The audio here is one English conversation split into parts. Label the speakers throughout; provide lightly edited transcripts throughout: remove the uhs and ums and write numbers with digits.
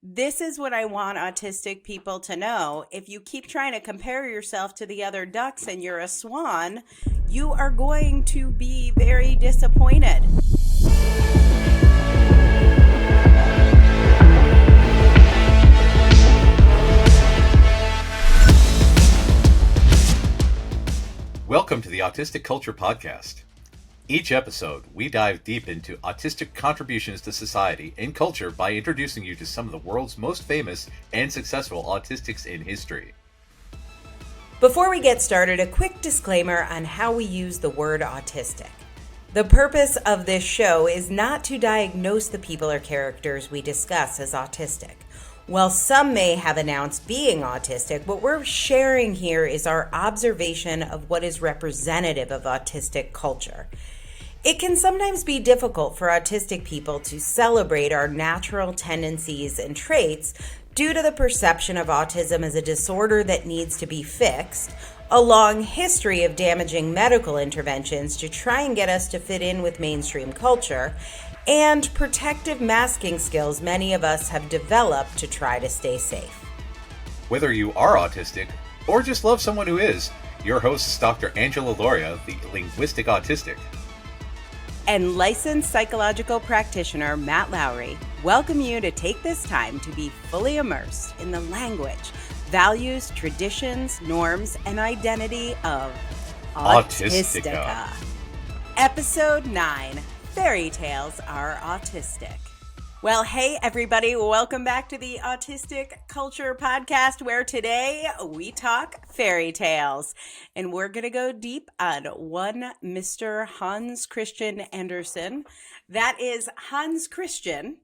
Speaker 1: This is what I want autistic people to know. If you keep trying to compare yourself to the other ducks and you're a swan, you are going to be very disappointed.
Speaker 2: Welcome to the Autistic Culture Podcast. Each episode, we dive deep into autistic contributions to society and culture by introducing you to some of the world's most famous and successful autistics in history.
Speaker 1: Before we get started, a quick disclaimer on how we use the word autistic. The purpose of this show is not to diagnose the people or characters we discuss as autistic. While some may have announced being autistic, what we're sharing here is our observation of what is representative of autistic culture. It can sometimes be difficult for autistic people to celebrate our natural tendencies and traits due to the perception of autism as a disorder that needs to be fixed, a long history of damaging medical interventions to try and get us to fit in with mainstream culture, and protective masking skills many of us have developed to try to stay safe.
Speaker 2: Whether you are autistic or just love someone who is, your host is Dr. Angela Loria, the linguistic autistic.
Speaker 1: And licensed psychological practitioner Matt Lowry welcome you to take this time to be fully immersed in the language, values, traditions, norms, and identity of Autistica. Episode 9. Fairy tales are autistic. Well, hey everybody, welcome back to the Autistic Culture Podcast, where today we talk fairy tales. And we're going to go deep on one Mr. Hans Christian Andersen. That is Hans Christian,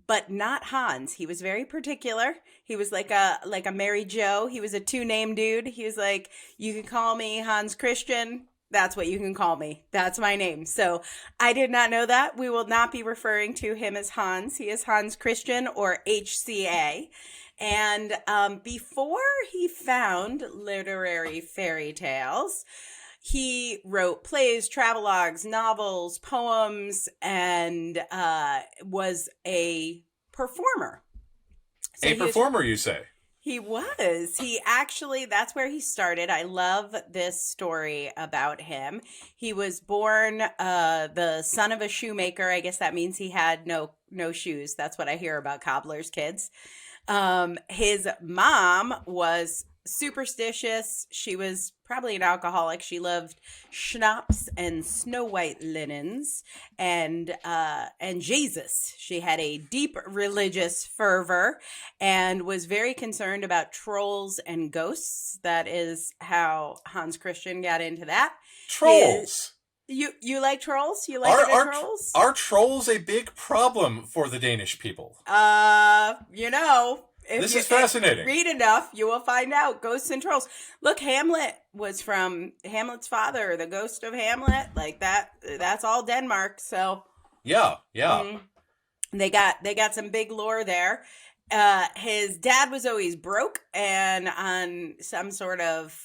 Speaker 1: but not Hans. He was very particular. He was like a Mary Joe. He was a two-name dude. He was like, you can call me Hans Christian. That's what you can call me. That's my name. So I did not know that. We will not be referring to him as Hans. He is Hans Christian, or HCA. And before he found literary fairy tales, he wrote plays, travelogues, novels, poems, and was a performer. So
Speaker 2: a performer, you say?
Speaker 1: He was. He actually, that's where he started. I love this story about him. He was born the son of a shoemaker. I guess that means he had no shoes. That's what I hear about cobblers' kids. His mom was superstitious. She was probably an alcoholic. She loved schnapps and snow white linens and Jesus. She had a deep religious fervor and was very concerned about trolls and ghosts. That is how Hans Christian got into that.
Speaker 2: Trolls.
Speaker 1: You like trolls? You like trolls?
Speaker 2: Are trolls a big problem for the Danish people?
Speaker 1: This
Speaker 2: is fascinating.
Speaker 1: Read enough, you will find out. Ghosts and trolls. Look, Hamlet was from Hamlet's father, the ghost of Hamlet. Like that. That's all Denmark. So
Speaker 2: yeah.
Speaker 1: They got some big lore there. His dad was always broke and on some sort of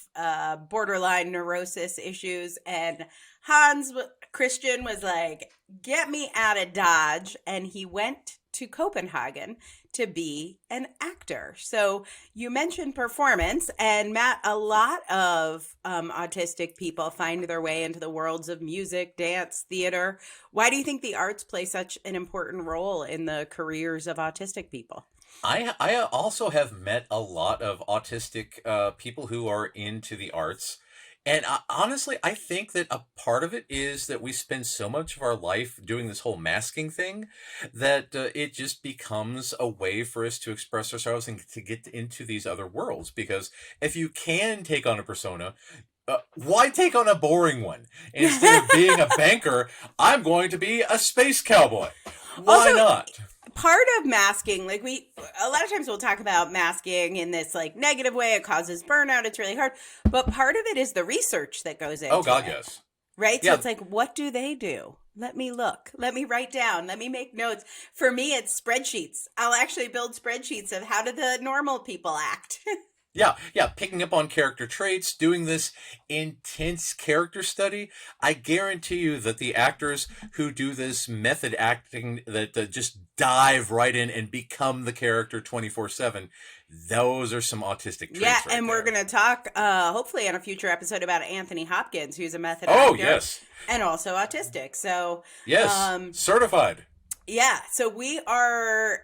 Speaker 1: borderline neurosis issues, and Hans Christian was like, "Get me out of Dodge," and he went to Copenhagen to be an actor. So you mentioned performance, and Matt, a lot of autistic people find their way into the worlds of music, dance, theater. Why do you think the arts play such an important role in the careers of autistic people?
Speaker 2: I also have met a lot of autistic people who are into the arts. And honestly, I think that a part of it is that we spend so much of our life doing this whole masking thing that it just becomes a way for us to express ourselves and to get into these other worlds. Because if you can take on a persona, why take on a boring one? Instead of being a banker, I'm going to be a space cowboy. Why not?
Speaker 1: Part of masking, like a lot of times we'll talk about masking in this like negative way. It causes burnout. It's really hard. But part of it is the research that goes into it.
Speaker 2: Oh, God, yes.
Speaker 1: Right?
Speaker 2: Yeah.
Speaker 1: So it's like, what do they do? Let me look. Let me write down. Let me make notes. For me, it's spreadsheets. I'll actually build spreadsheets of how do the normal people act.
Speaker 2: Yeah, picking up on character traits, doing this intense character study. I guarantee you that the actors who do this method acting that just dive right in and become the character 24/7, those are some autistic
Speaker 1: Yeah,
Speaker 2: traits right
Speaker 1: and we're
Speaker 2: there.
Speaker 1: going to talk hopefully in a future episode about Anthony Hopkins, who's a method
Speaker 2: Oh,
Speaker 1: actor
Speaker 2: yes.
Speaker 1: and also autistic. So,
Speaker 2: Yes,
Speaker 1: um,
Speaker 2: certified.
Speaker 1: yeah, so we are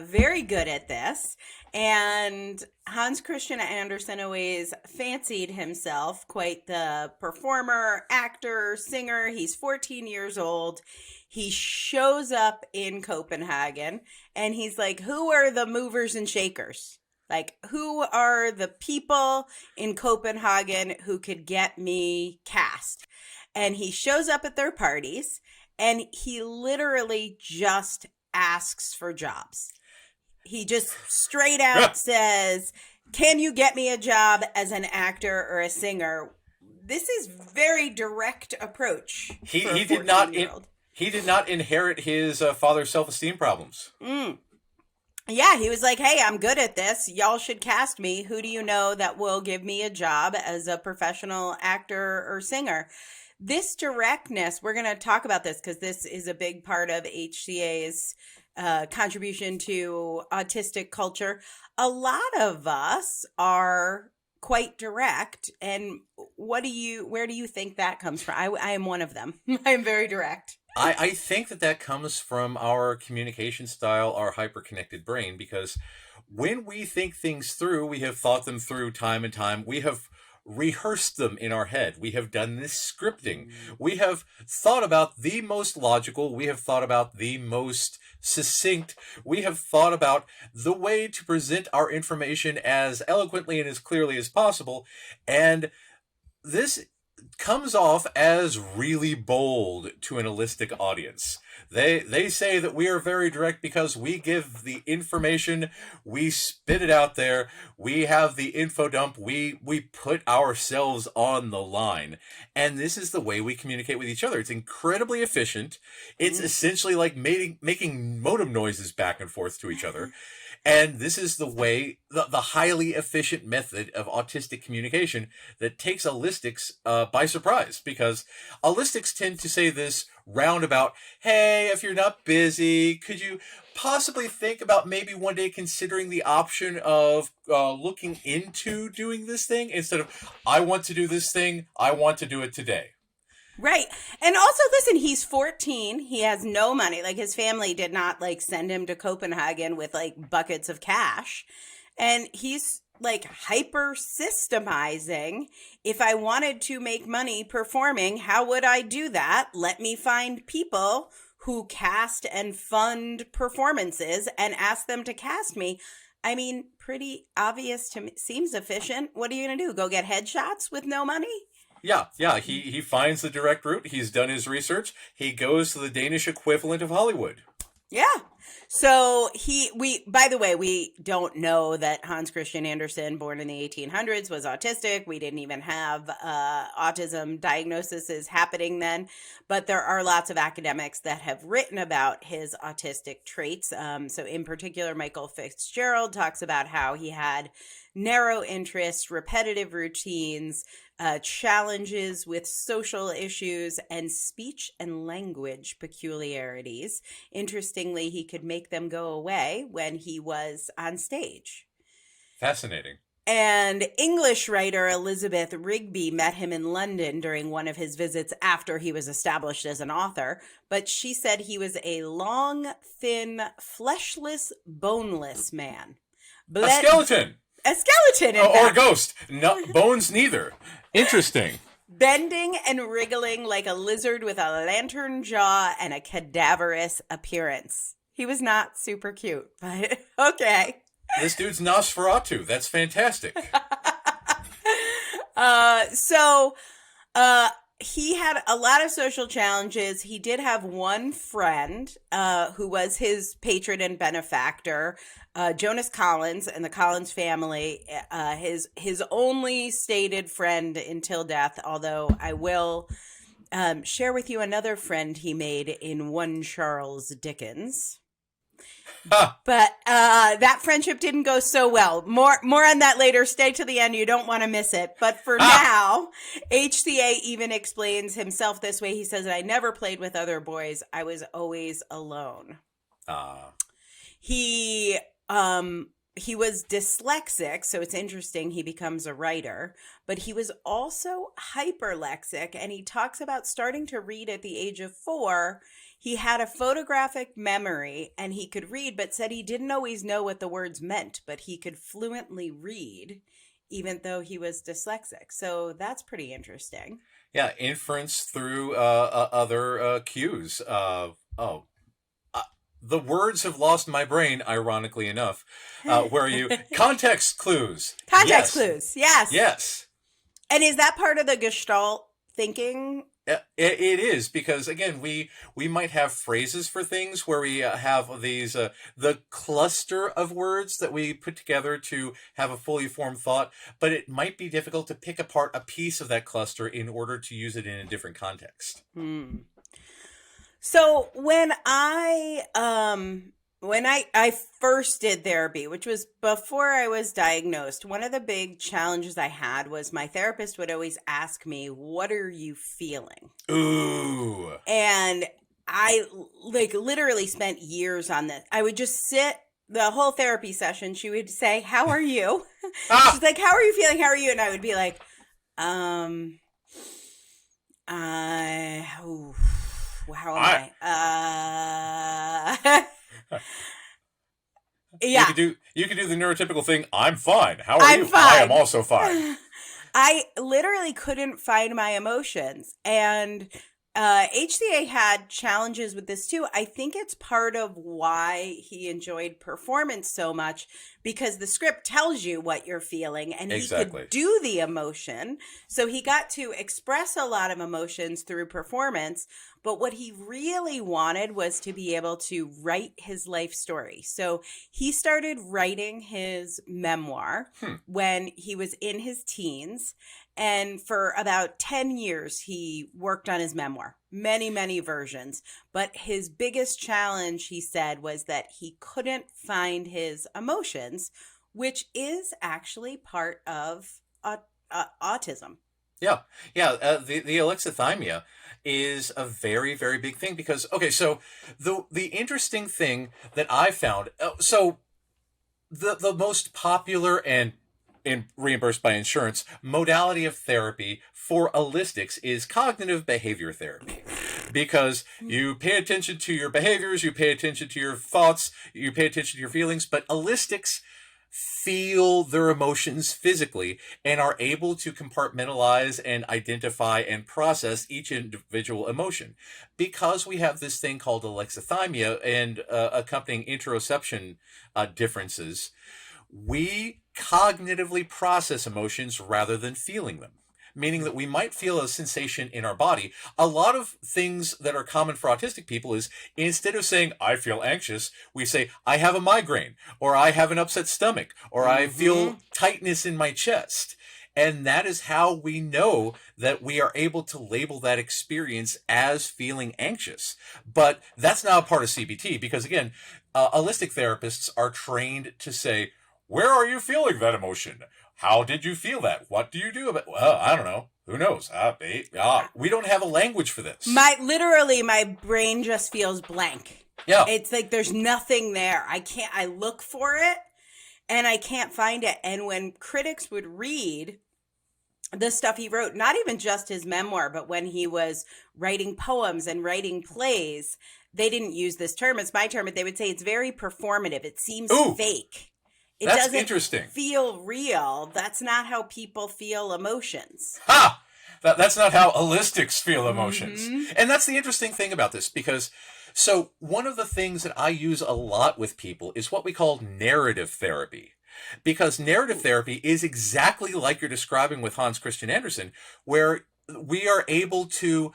Speaker 1: very good at this. And Hans Christian Andersen always fancied himself quite the performer, actor, singer. He's 14 years old. He shows up in Copenhagen and he's like, who are the movers and shakers? Like, who are the people in Copenhagen who could get me cast? And he shows up at their parties and he literally just asks for jobs. He just straight out says, can you get me a job as an actor or a singer? This is very direct approach
Speaker 2: He
Speaker 1: for a
Speaker 2: he did not
Speaker 1: 14-year-old.
Speaker 2: he did not inherit his father's self-esteem problems.
Speaker 1: Yeah, he was like, hey, I'm good at this. Y'all should cast me. Who do you know that will give me a job as a professional actor or singer? This directness, we're going to talk about this because this is a big part of HCA's contribution to autistic culture. A lot of us are quite direct. And where do you think that comes from? I am one of them. I am very direct.
Speaker 2: I think that comes from our communication style, our hyper-connected brain, because when we think things through, we have thought them through time and time. We have rehearsed them in our head. We have done this scripting. We have thought about the most logical. We have thought about the most succinct. We have thought about the way to present our information as eloquently and as clearly as possible. And this comes off as really bold to an allistic audience. They say that we are very direct because we give the information, we spit it out there, we have the info dump, we put ourselves on the line. And this is the way we communicate with each other. It's incredibly efficient. It's essentially like making modem noises back and forth to each other. And this is the way, the highly efficient method of autistic communication that takes allistics by surprise, because allistics tend to say this roundabout, hey, if you're not busy, could you possibly think about maybe one day considering the option of looking into doing this thing instead of, I want to do this thing, I want to do it today.
Speaker 1: Right. And also, listen, he's 14. He has no money. Like, his family did not, like, send him to Copenhagen with, like, buckets of cash. And he's, like, hyper systemizing. If I wanted to make money performing, how would I do that? Let me find people who cast and fund performances and ask them to cast me. I mean, pretty obvious to me. Seems efficient. What are you going to do? Go get headshots with no money?
Speaker 2: Yeah. He finds the direct route. He's done his research. He goes to the Danish equivalent of Hollywood.
Speaker 1: Yeah. So by the way, we don't know that Hans Christian Andersen, born in the 1800s, was autistic. We didn't even have autism diagnoses happening then. But there are lots of academics that have written about his autistic traits. So in particular, Michael Fitzgerald talks about how he had narrow interests, repetitive routines, challenges with social issues, and speech and language peculiarities. Interestingly, he could make them go away when he was on stage.
Speaker 2: Fascinating.
Speaker 1: And English writer Elizabeth Rigby met him in London during one of his visits after he was established as an author. But she said he was a long, thin, fleshless, boneless man.
Speaker 2: A skeleton.
Speaker 1: A skeleton,
Speaker 2: or a ghost. No, bones neither. Interesting.
Speaker 1: Bending and wriggling like a lizard with a lantern jaw and a cadaverous appearance. He was not super cute, but okay.
Speaker 2: This dude's Nosferatu. That's fantastic.
Speaker 1: He had a lot of social challenges. He did have one friend who was his patron and benefactor, Jonas Collins and the Collins family, his only stated friend until death, although I will share with you another friend he made in one Charles Dickens.
Speaker 2: Ha!
Speaker 1: But that friendship didn't go so well. More on that later. Stay to the end. You don't want to miss it. But for
Speaker 2: Ha!
Speaker 1: now, HCA even explains himself this way. He says, I never played with other boys. I was always alone.
Speaker 2: Ah.
Speaker 1: He he was dyslexic, so it's interesting he becomes a writer, but he was also hyperlexic, and he talks about starting to read at the age of 4. He had a photographic memory and he could read, but said he didn't always know what the words meant, but he could fluently read even though he was dyslexic. So that's pretty interesting.
Speaker 2: Yeah, inference through other cues. The words have lost my brain, ironically enough. Where are you? Context clues.
Speaker 1: Context
Speaker 2: Yes.
Speaker 1: clues. Yes.
Speaker 2: Yes.
Speaker 1: And is that part of the Gestalt thinking?
Speaker 2: It is, because again, we might have phrases for things where we have these the cluster of words that we put together to have a fully formed thought, but it might be difficult to pick apart a piece of that cluster in order to use it in a different context.
Speaker 1: So when I first did therapy, which was before I was diagnosed, one of the big challenges I had was my therapist would always ask me, "What are you feeling?"
Speaker 2: Ooh.
Speaker 1: And I literally spent years on this. I would just sit the whole therapy session. She would say, "How are you?" She's like, "How are you feeling? How are you?" And I would be like, how am I? Yeah.
Speaker 2: You can do the neurotypical thing. I'm fine. How are
Speaker 1: I'm
Speaker 2: you?
Speaker 1: fine.
Speaker 2: I am also fine.
Speaker 1: I literally couldn't find my emotions. And HCA had challenges with this too. I think it's part of why he enjoyed performance so much, because the script tells you what you're feeling and
Speaker 2: Exactly.
Speaker 1: he could do the emotion. So he got to express a lot of emotions through performance. But what he really wanted was to be able to write his life story. So he started writing his memoir when he was in his teens. And for about 10 years, he worked on his memoir, many, many versions. But his biggest challenge, he said, was that he couldn't find his emotions, which is actually part of autism.
Speaker 2: Yeah. The alexithymia is a very, very big thing because, okay, so the interesting thing that I found, so the most popular and reimbursed by insurance modality of therapy for Aulistics is cognitive behavior therapy, because you pay attention to your behaviors, you pay attention to your thoughts, you pay attention to your feelings, but Aulistics feel their emotions physically and are able to compartmentalize and identify and process each individual emotion. Because we have this thing called alexithymia and accompanying interoception differences, we cognitively process emotions rather than feeling them. Meaning that we might feel a sensation in our body. A lot of things that are common for autistic people is, instead of saying, I feel anxious, we say, I have a migraine, or I have an upset stomach, or I feel tightness in my chest. And that is how we know that we are able to label that experience as feeling anxious. But that's not a part of CBT, because again, holistic therapists are trained to say, where are you feeling that emotion? How did you feel that? What do you do about it? Well, I don't know. Who knows? We don't have a language for this.
Speaker 1: My brain just feels blank.
Speaker 2: Yeah.
Speaker 1: It's like there's nothing there. I look for it and I can't find it. And when critics would read the stuff he wrote, not even just his memoir, but when he was writing poems and writing plays, they didn't use this term. It's my term, but they would say it's very performative. It seems fake.
Speaker 2: That's
Speaker 1: doesn't
Speaker 2: interesting.
Speaker 1: Feel real. That's not how people feel emotions.
Speaker 2: Ha! That's not how holistics feel emotions. And that's the interesting thing about this, because so one of the things that I use a lot with people is what we call narrative therapy. Because narrative therapy is exactly like you're describing with Hans Christian Andersen, where we are able to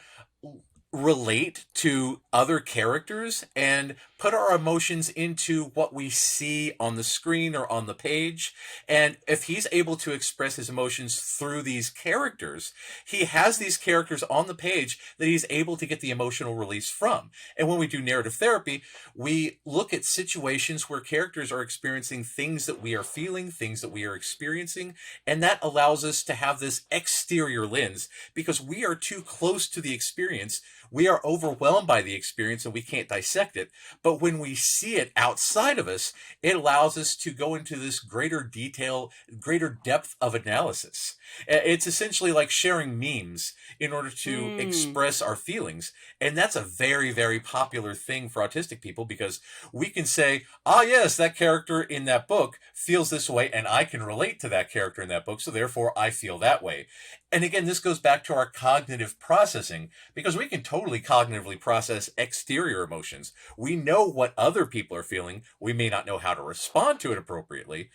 Speaker 2: relate to other characters and put our emotions into what we see on the screen or on the page. And if he's able to express his emotions through these characters, he has these characters on the page that he's able to get the emotional release from. And when we do narrative therapy, we look at situations where characters are experiencing things that we are feeling, things that we are experiencing, and that allows us to have this exterior lens because we are too close to the experience. We are overwhelmed by the experience and we can't dissect it. But when we see it outside of us, it allows us to go into this greater detail, greater depth of analysis. It's essentially like sharing memes in order to express our feelings. And that's a very, very popular thing for autistic people because we can say, yes, that character in that book feels this way, and I can relate to that character in that book, so therefore I feel that way. And again, this goes back to our cognitive processing because we can totally cognitively process exterior emotions. We know what other people are feeling. We may not know how to respond to it appropriately,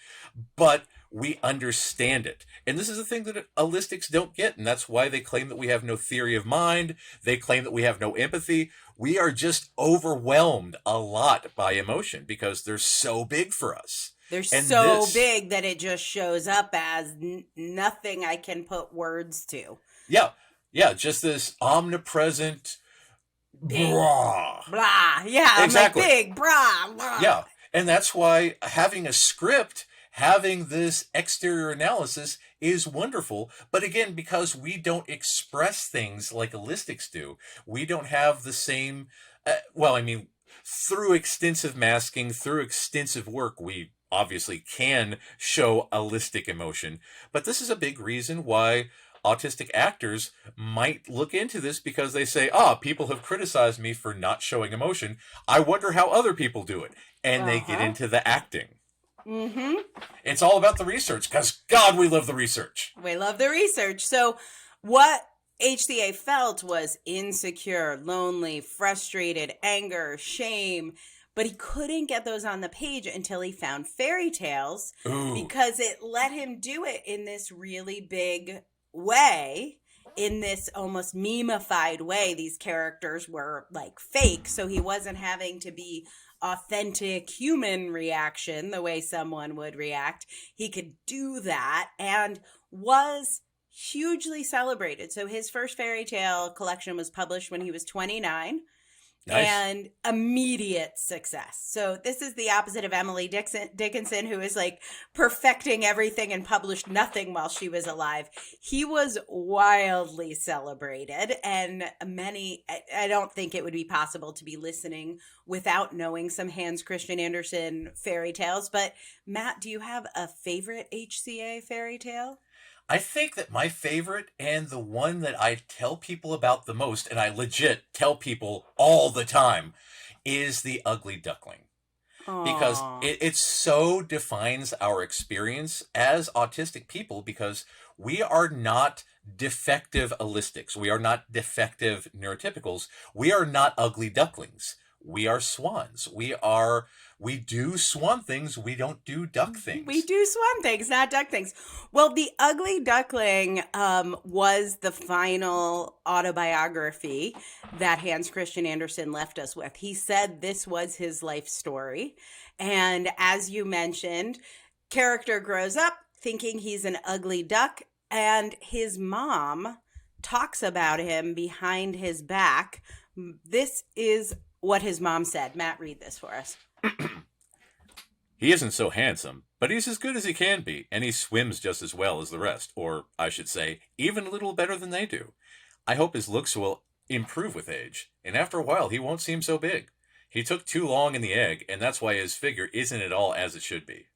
Speaker 2: but we understand it. And this is a thing that holistics don't get, and that's why they claim that we have no theory of mind. They claim that we have no empathy. We are just overwhelmed a lot by emotion because they're so big for us.
Speaker 1: They're so big that it just shows up as nothing I can put words to.
Speaker 2: Yeah. Yeah. Just this omnipresent
Speaker 1: big,
Speaker 2: blah.
Speaker 1: Blah. Yeah.
Speaker 2: Exactly.
Speaker 1: I'm like, big, blah, blah.
Speaker 2: Yeah. And that's why having a script, having this exterior analysis is wonderful. But again, because we don't express things like holistics do, we don't have the same, through extensive masking, through extensive work, we obviously can show holistic emotion. But this is a big reason why autistic actors might look into this because they say, people have criticized me for not showing emotion. I wonder how other people do it. And they get into the acting.
Speaker 1: Mm-hmm.
Speaker 2: It's all about the research because, God, we love the research.
Speaker 1: We love the research. So what HCA felt was insecure, lonely, frustrated, anger, shame, but he couldn't get those on the page until he found fairy tales because it let him do it in this really big way, in this almost memified way. These characters were like fake, so he wasn't having to be authentic human reaction the way someone would react. He could do that and was hugely celebrated. So his first fairy tale collection was published when he was 29.
Speaker 2: Nice.
Speaker 1: And immediate success. So this is the opposite of Emily Dickinson, who is like perfecting everything and published nothing while she was alive. He was wildly celebrated, and I don't think it would be possible to be listening without knowing some Hans Christian Andersen fairy tales. But Matt, do you have a favorite HCA fairy tale?
Speaker 2: I think that my favorite and the one that I tell people about the most, and I legit tell people all the time, is The Ugly Duckling.
Speaker 1: Aww.
Speaker 2: Because it so defines our experience as autistic people because we are not defective holistics. We are not defective neurotypicals. We are not ugly ducklings. We are swans. We do swan things. We don't do duck things.
Speaker 1: We do swan things, not duck things. Well, The Ugly Duckling was the final autobiography that Hans Christian Andersen left us with. He said this was his life story. And as you mentioned, character grows up thinking he's an ugly duck, and his mom talks about him behind his back. This is what his mom said. Matt, read this for us.
Speaker 2: He isn't so handsome, but he's as good as he can be, and he swims just as well as the rest, or I should say, even a little better than they do. I hope his looks will improve with age, and after a while he won't seem so big. He took too long in the egg, and that's why his figure isn't at all as it should be.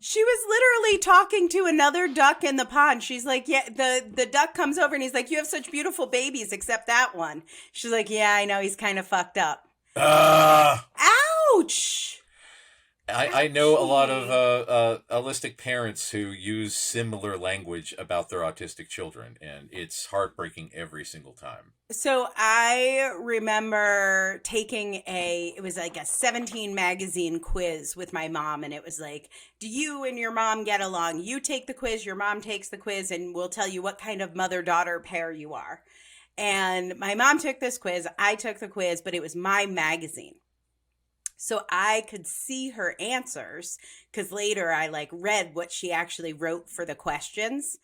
Speaker 1: She was literally talking to another duck in the pond. She's like, yeah, the duck comes over and he's like, you have such beautiful babies, except that one. She's like, yeah, I know, he's kind of fucked up. Ouch!
Speaker 2: I know a lot of holistic parents who use similar language about their autistic children, and it's heartbreaking every single time.
Speaker 1: So I remember taking it was like a 17 magazine quiz with my mom, and it was like, do you and your mom get along? You take the quiz, your mom takes the quiz, and we'll tell you what kind of mother-daughter pair you are. And my mom took this quiz. I took the quiz, but it was my magazine. So I could see her answers because later I like read what she actually wrote for the questions.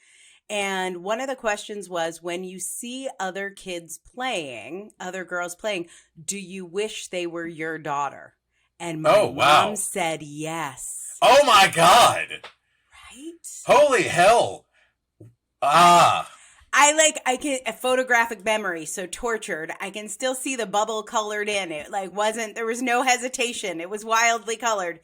Speaker 1: And one of the questions was, when you see other kids playing, other girls playing, do you wish they were your daughter? And my
Speaker 2: Oh,
Speaker 1: mom
Speaker 2: wow.
Speaker 1: said yes.
Speaker 2: Oh, my God.
Speaker 1: Right?
Speaker 2: Holy hell. Ah.
Speaker 1: I can a photographic memory, so tortured. I can still see the bubble colored in. It like wasn't, there was no hesitation. It was wildly colored.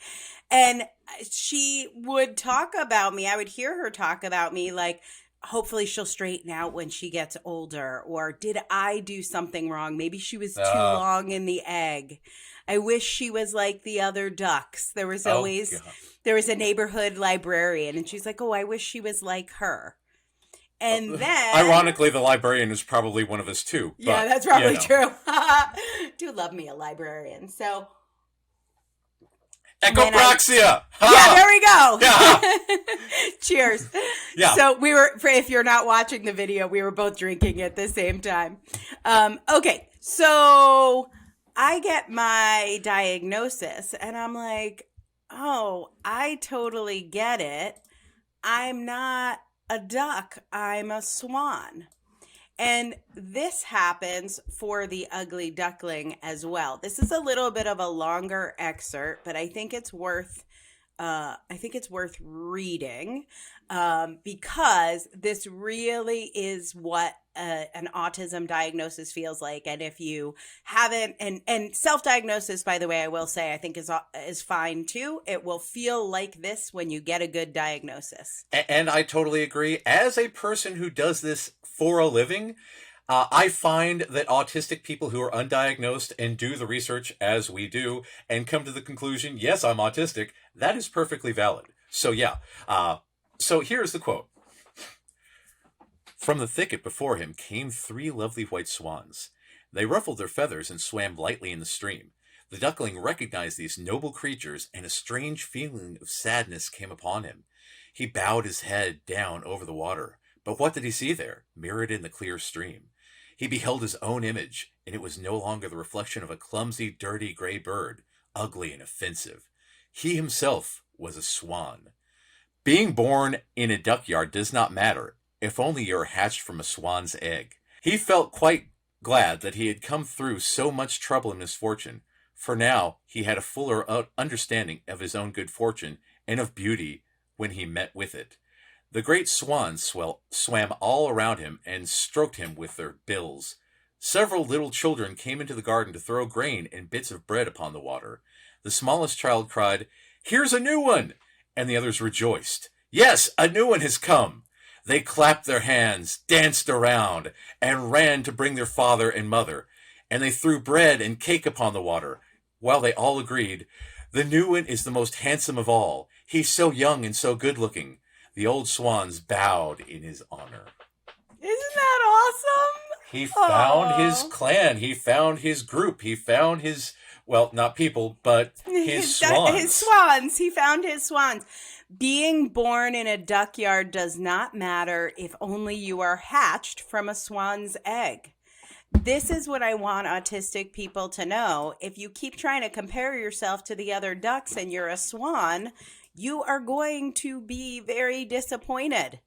Speaker 1: And she would talk about me. I would hear her talk about me like, hopefully she'll straighten out when she gets older. Or did I do something wrong? Maybe she was too
Speaker 2: Uh,
Speaker 1: long in the egg. I wish she was like the other ducks. There was
Speaker 2: oh,
Speaker 1: always,
Speaker 2: God.
Speaker 1: there was a neighborhood librarian, and she's like, oh, I wish she was like her. And then,
Speaker 2: Ironically, the librarian is probably one of us too.
Speaker 1: yeah,
Speaker 2: But,
Speaker 1: that's probably true. Do love me a librarian. So when I,
Speaker 2: Echopraxia!
Speaker 1: yeah,
Speaker 2: Ha!
Speaker 1: there we
Speaker 2: Yeah!
Speaker 1: go. Cheers.
Speaker 2: Yeah.
Speaker 1: So we were, if you're not watching the video, we were both drinking at the same time. Okay, so I get my diagnosis and I'm like, oh, I totally get it. I'm not a duck, I'm a swan. And this happens for the ugly duckling as well. This is a little bit of a longer excerpt, but I think it's worth reading because this really is what an autism diagnosis feels like. And if you haven't, and self-diagnosis, by the way, I will say, I think is fine too. It will feel like this when you get a good diagnosis.
Speaker 2: And I totally agree. As a person who does this for a living, I find that autistic people who are undiagnosed and do the research as we do and come to the conclusion, yes, I'm autistic, that is perfectly valid. So, yeah. So here's the quote. From the thicket before him came 3 lovely white swans. They ruffled their feathers and swam lightly in the stream. The duckling recognized these noble creatures, and a strange feeling of sadness came upon him. He bowed his head down over the water. But what did he see there, mirrored in the clear stream? He beheld his own image, and it was no longer the reflection of a clumsy, dirty gray bird, ugly and offensive. He himself was a swan. Being born in a duckyard does not matter, if only you are hatched from a swan's egg. He felt quite glad that he had come through so much trouble and misfortune, for now he had a fuller understanding of his own good fortune and of beauty when he met with it. The great swans swam all around him and stroked him with their bills. Several little children came into the garden to throw grain and bits of bread upon the water. The smallest child cried, "Here's a new one!" And the others rejoiced. "Yes, a new one has come!" They clapped their hands, danced around, and ran to bring their father and mother. And they threw bread and cake upon the water, while they all agreed, "The new one is the most handsome of all. He's so young and so good-looking." The old swans bowed in his honor.
Speaker 1: Isn't that awesome?
Speaker 2: He found his clan. He found his group. He found his, well, not people, but his swans.
Speaker 1: His swans. He found his swans. Being born in a duckyard does not matter if only you are hatched from a swan's egg. This is what I want autistic people to know. If you keep trying to compare yourself to the other ducks and you're a swan, you are going to be very disappointed.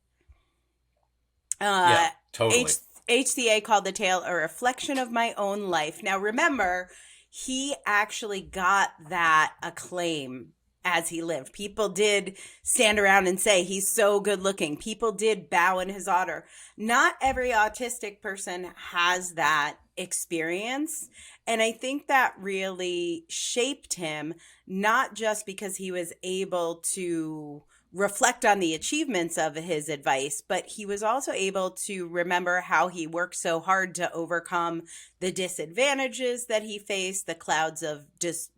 Speaker 2: Yeah, totally.
Speaker 1: HCA called the tale a reflection of my own life. Now, remember, he actually got that acclaim as he lived. People did stand around and say he's so good looking. People did bow in his honor. Not every autistic person has that experience. And I think that really shaped him, not just because he was able to reflect on the achievements of his advice, but he was also able to remember how he worked so hard to overcome the disadvantages that he faced, the clouds of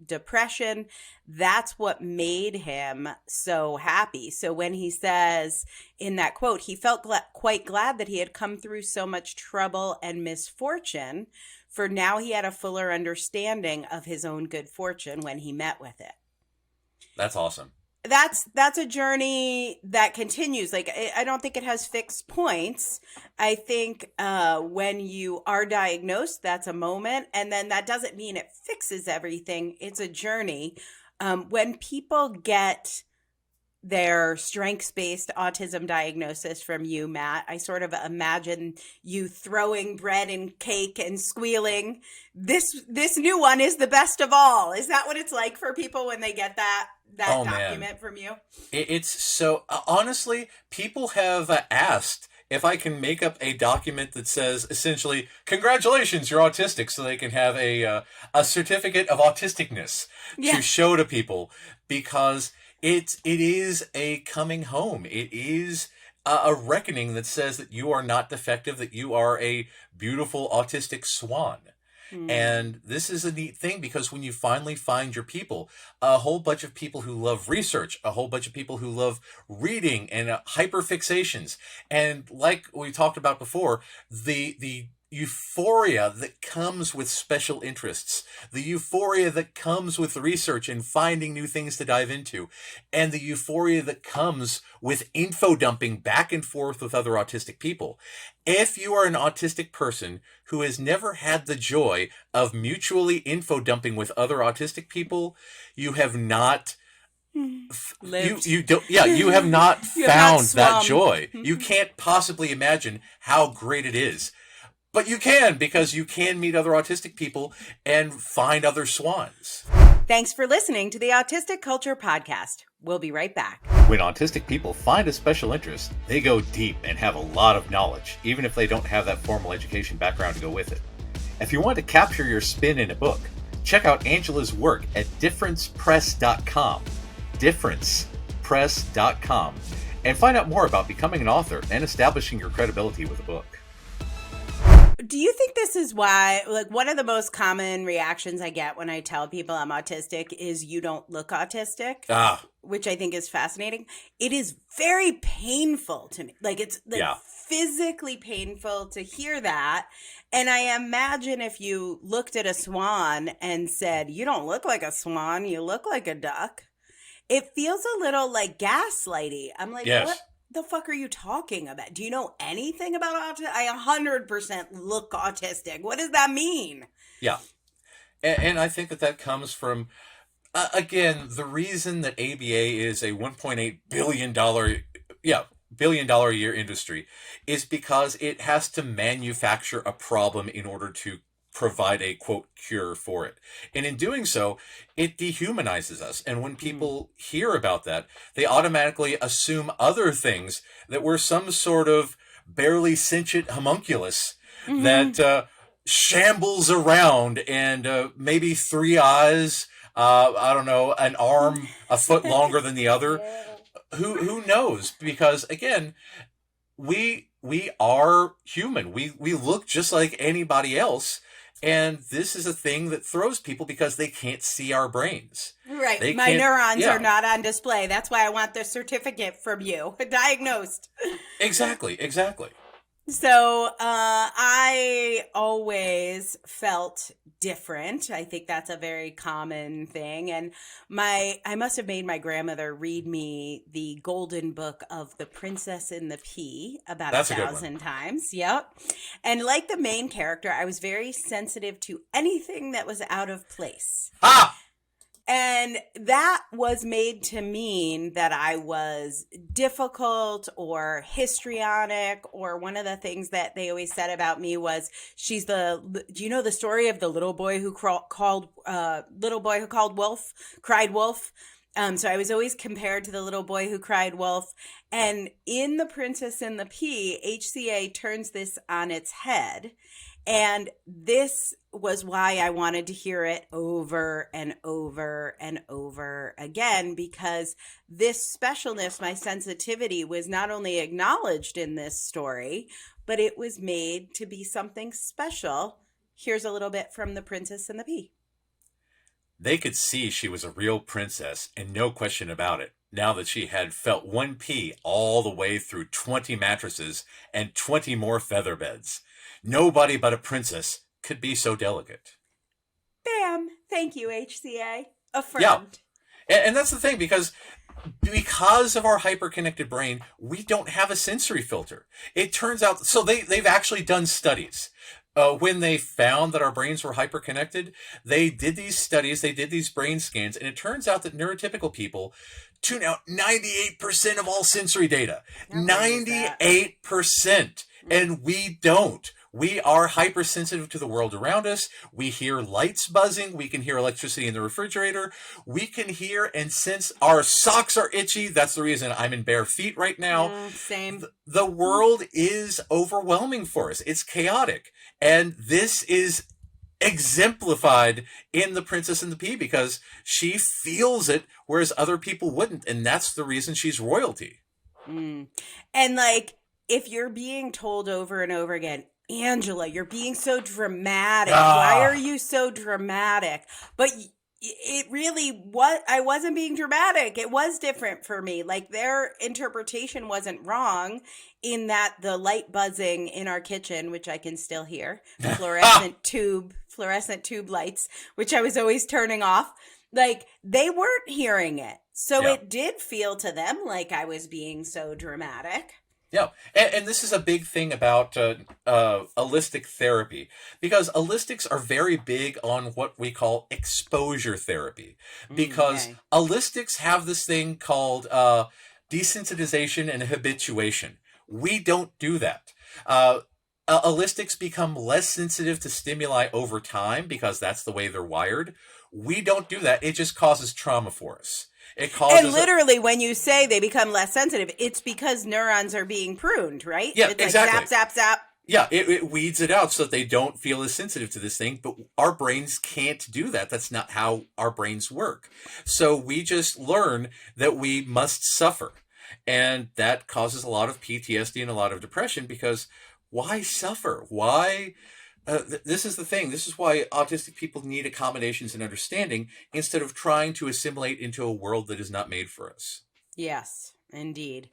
Speaker 1: depression. That's what made him so happy. So when he says in that quote, he felt quite glad that he had come through so much trouble and misfortune, for now he had a fuller understanding of his own good fortune when he met with it.
Speaker 2: That's awesome.
Speaker 1: that's a journey that continues. Like I don't think it has fixed points. I think when you are diagnosed, that's a moment, and then that doesn't mean it fixes everything. It's a journey. When people get their strengths-based autism diagnosis from you, Matt, I sort of imagine you throwing bread and cake and squealing. This new one is the best of all. Is that what it's like for people when they get that
Speaker 2: Oh man,
Speaker 1: document from you?
Speaker 2: it's so honestly, people have asked if I can make up a document that says essentially, "Congratulations, you're autistic," so they can have a certificate of autisticness to
Speaker 1: Yeah.
Speaker 2: show to people, because it is a coming home. It is a reckoning that says that you are not defective, that you are a beautiful autistic swan.
Speaker 1: Hmm.
Speaker 2: And this is a neat thing, because when you finally find your people, a whole bunch of people who love research, a whole bunch of people who love reading and hyperfixations, and like we talked about before, the euphoria that comes with special interests, the euphoria that comes with research and finding new things to dive into, and the euphoria that comes with info dumping back and forth with other autistic people. If you are an autistic person who has never had the joy of mutually info dumping with other autistic people, you have not
Speaker 1: Lived.
Speaker 2: you don't, yeah, you have not
Speaker 1: You have not
Speaker 2: found that
Speaker 1: swum.
Speaker 2: joy. You can't possibly imagine how great it is. But you can, because you can meet other autistic people and find other swans.
Speaker 1: Thanks for listening to the Autistic Culture Podcast. We'll be right back.
Speaker 2: When autistic people find a special interest, they go deep and have a lot of knowledge, even if they don't have that formal education background to go with it. If you want to capture your spin in a book, check out Angela's work at differencepress.com, differencepress.com, and find out more about becoming an author and establishing your credibility with a book.
Speaker 1: Do you think this is why, like, one of the most common reactions I get when I tell people I'm autistic is you don't look autistic,
Speaker 2: Ah,
Speaker 1: which I think is fascinating. It is very painful to me. Like, it's like
Speaker 2: yeah.
Speaker 1: physically painful to hear that. And I imagine if you looked at a swan and said, you don't look like a swan, you look like a duck, it feels a little like gaslighty. I'm like, what
Speaker 2: Yes.
Speaker 1: the fuck are you talking about? Do you know anything about autism? I 100% look autistic. What does that mean?
Speaker 2: Yeah. And I think that comes from, again, the reason that ABA is a $1.8 billion, yeah, $1 billion a year industry is because it has to manufacture a problem in order to provide a quote cure for it. And in doing so, it dehumanizes us. And when
Speaker 1: Mm.
Speaker 2: people hear about that, they automatically assume other things, that we're some sort of barely sentient homunculus
Speaker 1: Hmm.
Speaker 2: that shambles around, and maybe three eyes, I don't know, an arm a foot longer than the other. Who knows? Because again, we are human. We look just like anybody else, and this is a thing that throws people because they can't see our brains.
Speaker 1: Right.
Speaker 2: They
Speaker 1: My
Speaker 2: can't.
Speaker 1: neurons are
Speaker 2: Yeah,
Speaker 1: not on display. That's why I want the certificate from you. Diagnosed.
Speaker 2: exactly.
Speaker 1: So I always felt different. I think that's a very common thing. And I must have made my grandmother read me the Golden Book of the Princess and the Pea about a
Speaker 2: That's a good one.
Speaker 1: thousand times. Yep. And like the main character, I was very sensitive to anything that was out of place.
Speaker 2: Ah,
Speaker 1: And that was made to mean that I was difficult or histrionic, or one of the things that they always said about me was do you know the story of the little boy who cried wolf? So I was always compared to the little boy who cried wolf. And in The Princess and the Pea, HCA turns this on its head. And this was why I wanted to hear it over and over and over again, because this specialness, my sensitivity, was not only acknowledged in this story, but it was made to be something special. Here's a little bit from The Princess and the Pea.
Speaker 2: they could see she was a real princess, and no question about it, now that she had felt one pea all the way through 20 mattresses and 20 more feather beds. Nobody but a princess could be so delicate.
Speaker 1: Bam! Thank you, HCA.
Speaker 2: Yeah,
Speaker 1: Affirmed.
Speaker 2: And that's the thing, because of our hyperconnected brain, we don't have a sensory filter. It turns out, so they've actually done studies. When they found that our brains were hyperconnected, they did these studies, they did these brain scans, and it turns out that neurotypical people tune out 98% of all sensory data. 98%. And we don't. We are hypersensitive to the world around us. We hear lights buzzing. We can hear electricity in the refrigerator. We can hear and sense our socks are itchy. That's the reason I'm in bare feet right now.
Speaker 1: Same.
Speaker 2: The world is overwhelming for us. It's chaotic. And this is exemplified in The Princess and the Pea because she feels it, whereas other people wouldn't. And that's the reason she's royalty.
Speaker 1: And like, if you're being told over and over again, Angela, you're being so dramatic. Why are you so dramatic? But it really, I wasn't being dramatic. It was different for me. Like, their interpretation wasn't wrong in that the light buzzing in our kitchen, which I can still hear, fluorescent tube lights, which I was always turning off. Like, they weren't hearing it. So it did feel to them like I was being so dramatic.
Speaker 2: Yeah, and this is a big thing about allistic therapy, because allistics are very big on what we call exposure therapy, because allistics have this thing called desensitization and habituation. We don't do that. Allistics become less sensitive to stimuli over time because that's the way they're wired. We don't do that. It just causes trauma for us.
Speaker 1: And literally, when you say they become less sensitive, it's because neurons are being pruned, right?
Speaker 2: Yeah,
Speaker 1: it's
Speaker 2: exactly.
Speaker 1: Like zap, zap, zap.
Speaker 2: Yeah, it weeds it out so that they don't feel as sensitive to this thing. But our brains can't do that. That's not how our brains work. So we just learn that we must suffer. And that causes a lot of PTSD and a lot of depression, because why suffer? Why? This is the thing. This is why autistic people need accommodations and understanding instead of trying to assimilate into a world that is not made for us.
Speaker 1: Yes, indeed.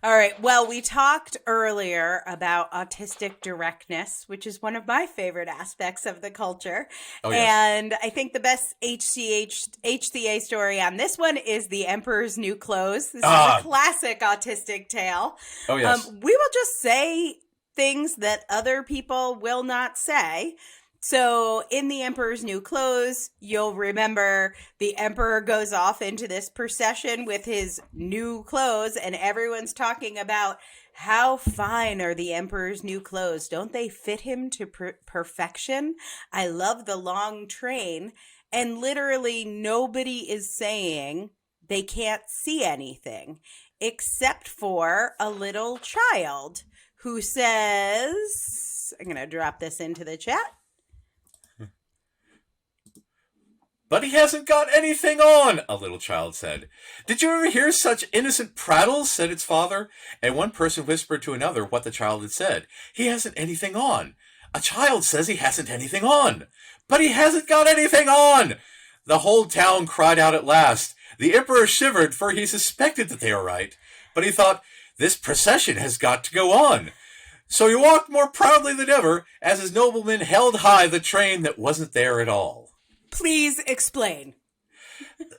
Speaker 1: All right. Well, we talked earlier about autistic directness, which is one of my favorite aspects of the culture. Oh, yes. And I think the best HCA story on this one is The Emperor's New Clothes. This is a classic autistic tale.
Speaker 2: Oh, yes.
Speaker 1: We will just say things that other people will not say. So in The Emperor's New Clothes, you'll remember the emperor goes off into this procession with his new clothes, and everyone's talking about how fine are the emperor's new clothes. Don't they fit him to perfection? I love the long train. And literally nobody is saying they can't see anything except for a little child who says, I'm going to drop this into the chat.
Speaker 2: But he hasn't got anything on, a little child said. Did you ever hear such innocent prattle, said its father. And one person whispered to another what the child had said. He hasn't anything on. A child says he hasn't anything on. But he hasn't got anything on. The whole town cried out at last. The emperor shivered, for he suspected that they were right. But he thought, this procession has got to go on. So he walked more proudly than ever as his noblemen held high the train that wasn't there at all.
Speaker 1: Please explain.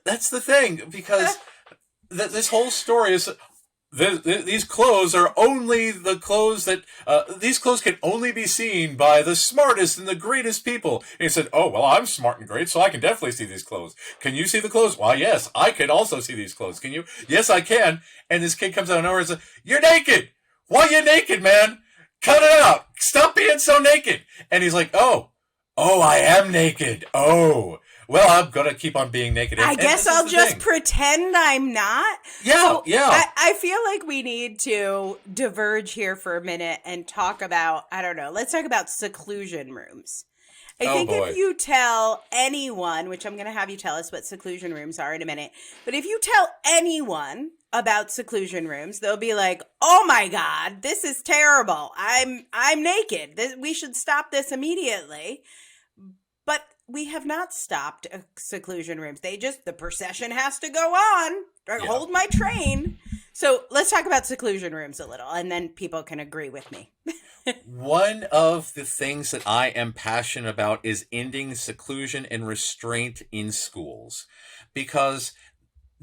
Speaker 2: That's the thing, because this whole story is these clothes are only the clothes that these clothes can only be seen by the smartest and the greatest people. And he said, "Oh well, I'm smart and great, so I can definitely see these clothes. Can you see the clothes? Why, yes, I can also see these clothes. Can you? Yes, I can." And this kid comes out of nowhere and says, "You're naked. Why you naked, man? Cut it out. Stop being so naked." And he's like, "Oh, I am naked. Oh." Well, I'm going to keep on being naked.
Speaker 1: I guess I'll just pretend I'm not.
Speaker 2: Yeah, so yeah.
Speaker 1: I feel like we need to diverge here for a minute and talk about, I don't know, let's talk about seclusion rooms. I think if you tell anyone, which I'm going to have you tell us what seclusion rooms are in a minute, but if you tell anyone about seclusion rooms, they'll be like, "Oh my God, this is terrible. I'm naked. We should stop this immediately." But we have not stopped seclusion rooms. The procession has to go on. Hold my train. So let's talk about seclusion rooms a little, and then people can agree with me.
Speaker 2: One of the things that I am passionate about is ending seclusion and restraint in schools, because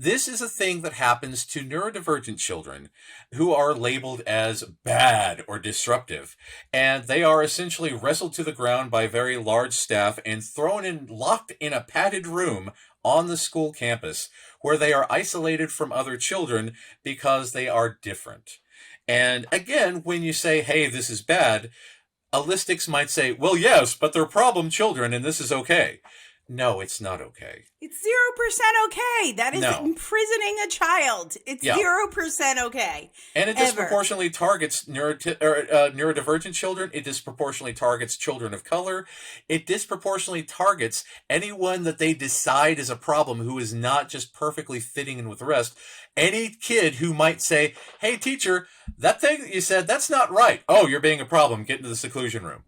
Speaker 2: This is a thing that happens to neurodivergent children who are labeled as bad or disruptive. And they are essentially wrestled to the ground by a very large staff and thrown in, locked in a padded room on the school campus where they are isolated from other children because they are different. And again, when you say, hey, this is bad, Aulistics might say, well, yes, but they're problem children and this is okay. No, it's not okay.
Speaker 1: It's 0% okay. That is
Speaker 2: No.
Speaker 1: imprisoning a child. It's
Speaker 2: Yeah.
Speaker 1: 0% okay.
Speaker 2: And it
Speaker 1: Ever.
Speaker 2: disproportionately targets neurodivergent children. It disproportionately targets children of color. It disproportionately targets anyone that they decide is a problem who is not just perfectly fitting in with the rest. Any kid who might say, hey, teacher, that thing that you said, that's not right. Oh, you're being a problem. Get into the seclusion room.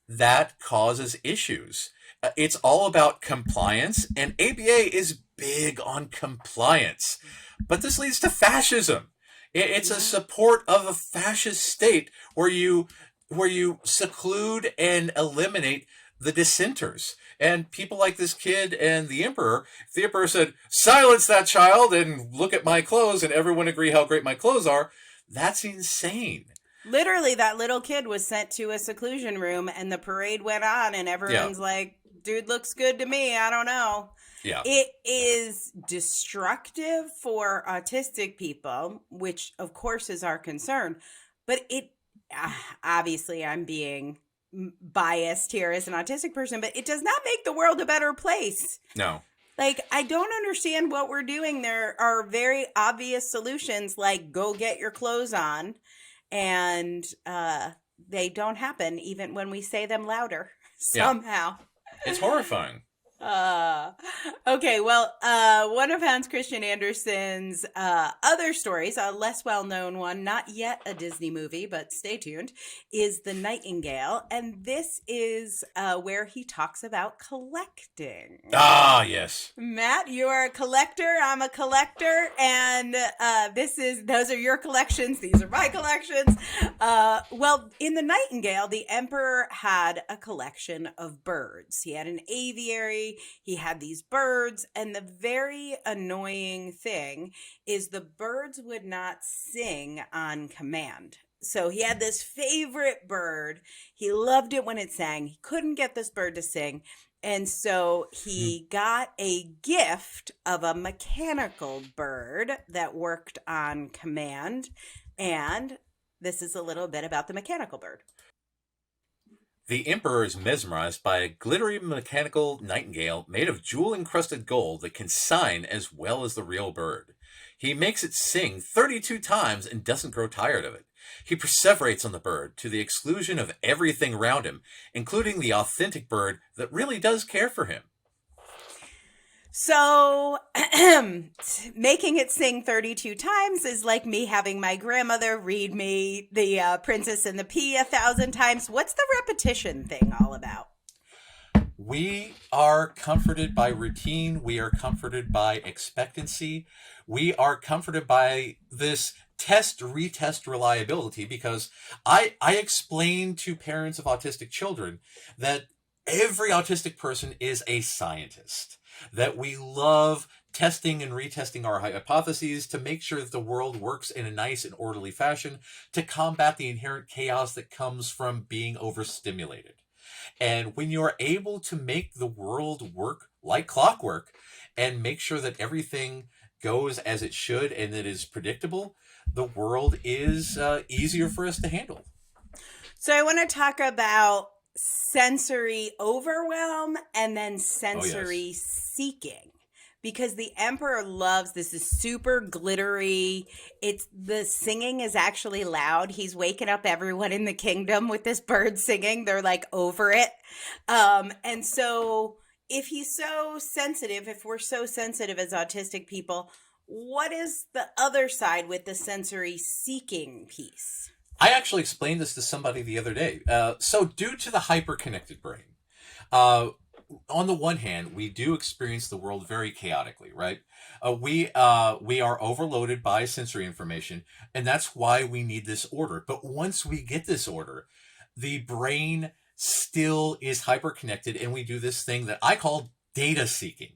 Speaker 2: That causes issues. It's all about compliance, and ABA is big on compliance. But this leads to fascism. It's a support of a fascist state where you seclude and eliminate the dissenters. And people like this kid and the emperor, if the emperor said, silence that child and look at my clothes, and everyone agree how great my clothes are, that's insane.
Speaker 1: Literally, that little kid was sent to a seclusion room and the parade went on and everyone's like, dude looks good to me. I don't know.
Speaker 2: Yeah.
Speaker 1: It is destructive for autistic people, which of course is our concern. But it, obviously I'm being biased here as an autistic person, but it does not make the world a better place.
Speaker 2: No.
Speaker 1: Like, I don't understand what we're doing. There are very obvious solutions like go get your clothes on. And they don't happen even when we say them louder somehow.
Speaker 2: It's horrifying.
Speaker 1: Okay, well, one of Hans Christian Andersen's other stories, a less well-known one, not yet a Disney movie, but stay tuned, is The Nightingale. And this is where he talks about collecting.
Speaker 2: Ah, yes.
Speaker 1: Matt, you are a collector. I'm a collector. And those are your collections. These are my collections. Well, in The Nightingale, the emperor had a collection of birds. He had an aviary. He had these birds, and the very annoying thing is the birds would not sing on command. So he had this favorite bird. He loved it when it sang. He couldn't get this bird to sing. And so he got a gift of a mechanical bird that worked on command. And this is a little bit about the mechanical bird.
Speaker 2: The emperor is mesmerized by a glittery mechanical nightingale made of jewel-encrusted gold that can sign as well as the real bird. He makes it sing 32 times and doesn't grow tired of it. He perseverates on the bird to the exclusion of everything around him, including the authentic bird that really does care for him.
Speaker 1: So, making it sing 32 times is like me having my grandmother read me The Princess and the Pea 1,000 times. What's the repetition thing all about?
Speaker 2: We are comforted by routine. We are comforted by expectancy. We are comforted by this test, retest reliability, because I explain to parents of autistic children that every autistic person is a scientist. That we love testing and retesting our hypotheses to make sure that the world works in a nice and orderly fashion to combat the inherent chaos that comes from being overstimulated. And when you're able to make the world work like clockwork and make sure that everything goes as it should and that it is predictable, the world is easier for us to handle.
Speaker 1: So I want to talk about sensory overwhelm and then sensory seeking, because the emperor loves this. Is super glittery. It's the singing is actually loud. He's waking up everyone in the kingdom with this bird singing. They're like over it. And so if he's so sensitive, if we're so sensitive as autistic people, what is the other side with the sensory seeking piece?
Speaker 2: I actually explained this to somebody the other day. So due to the hyper-connected brain, on the one hand, we do experience the world very chaotically, right? We are overloaded by sensory information, and that's why we need this order. But once we get this order, the brain still is hyper-connected, and we do this thing that I call data seeking.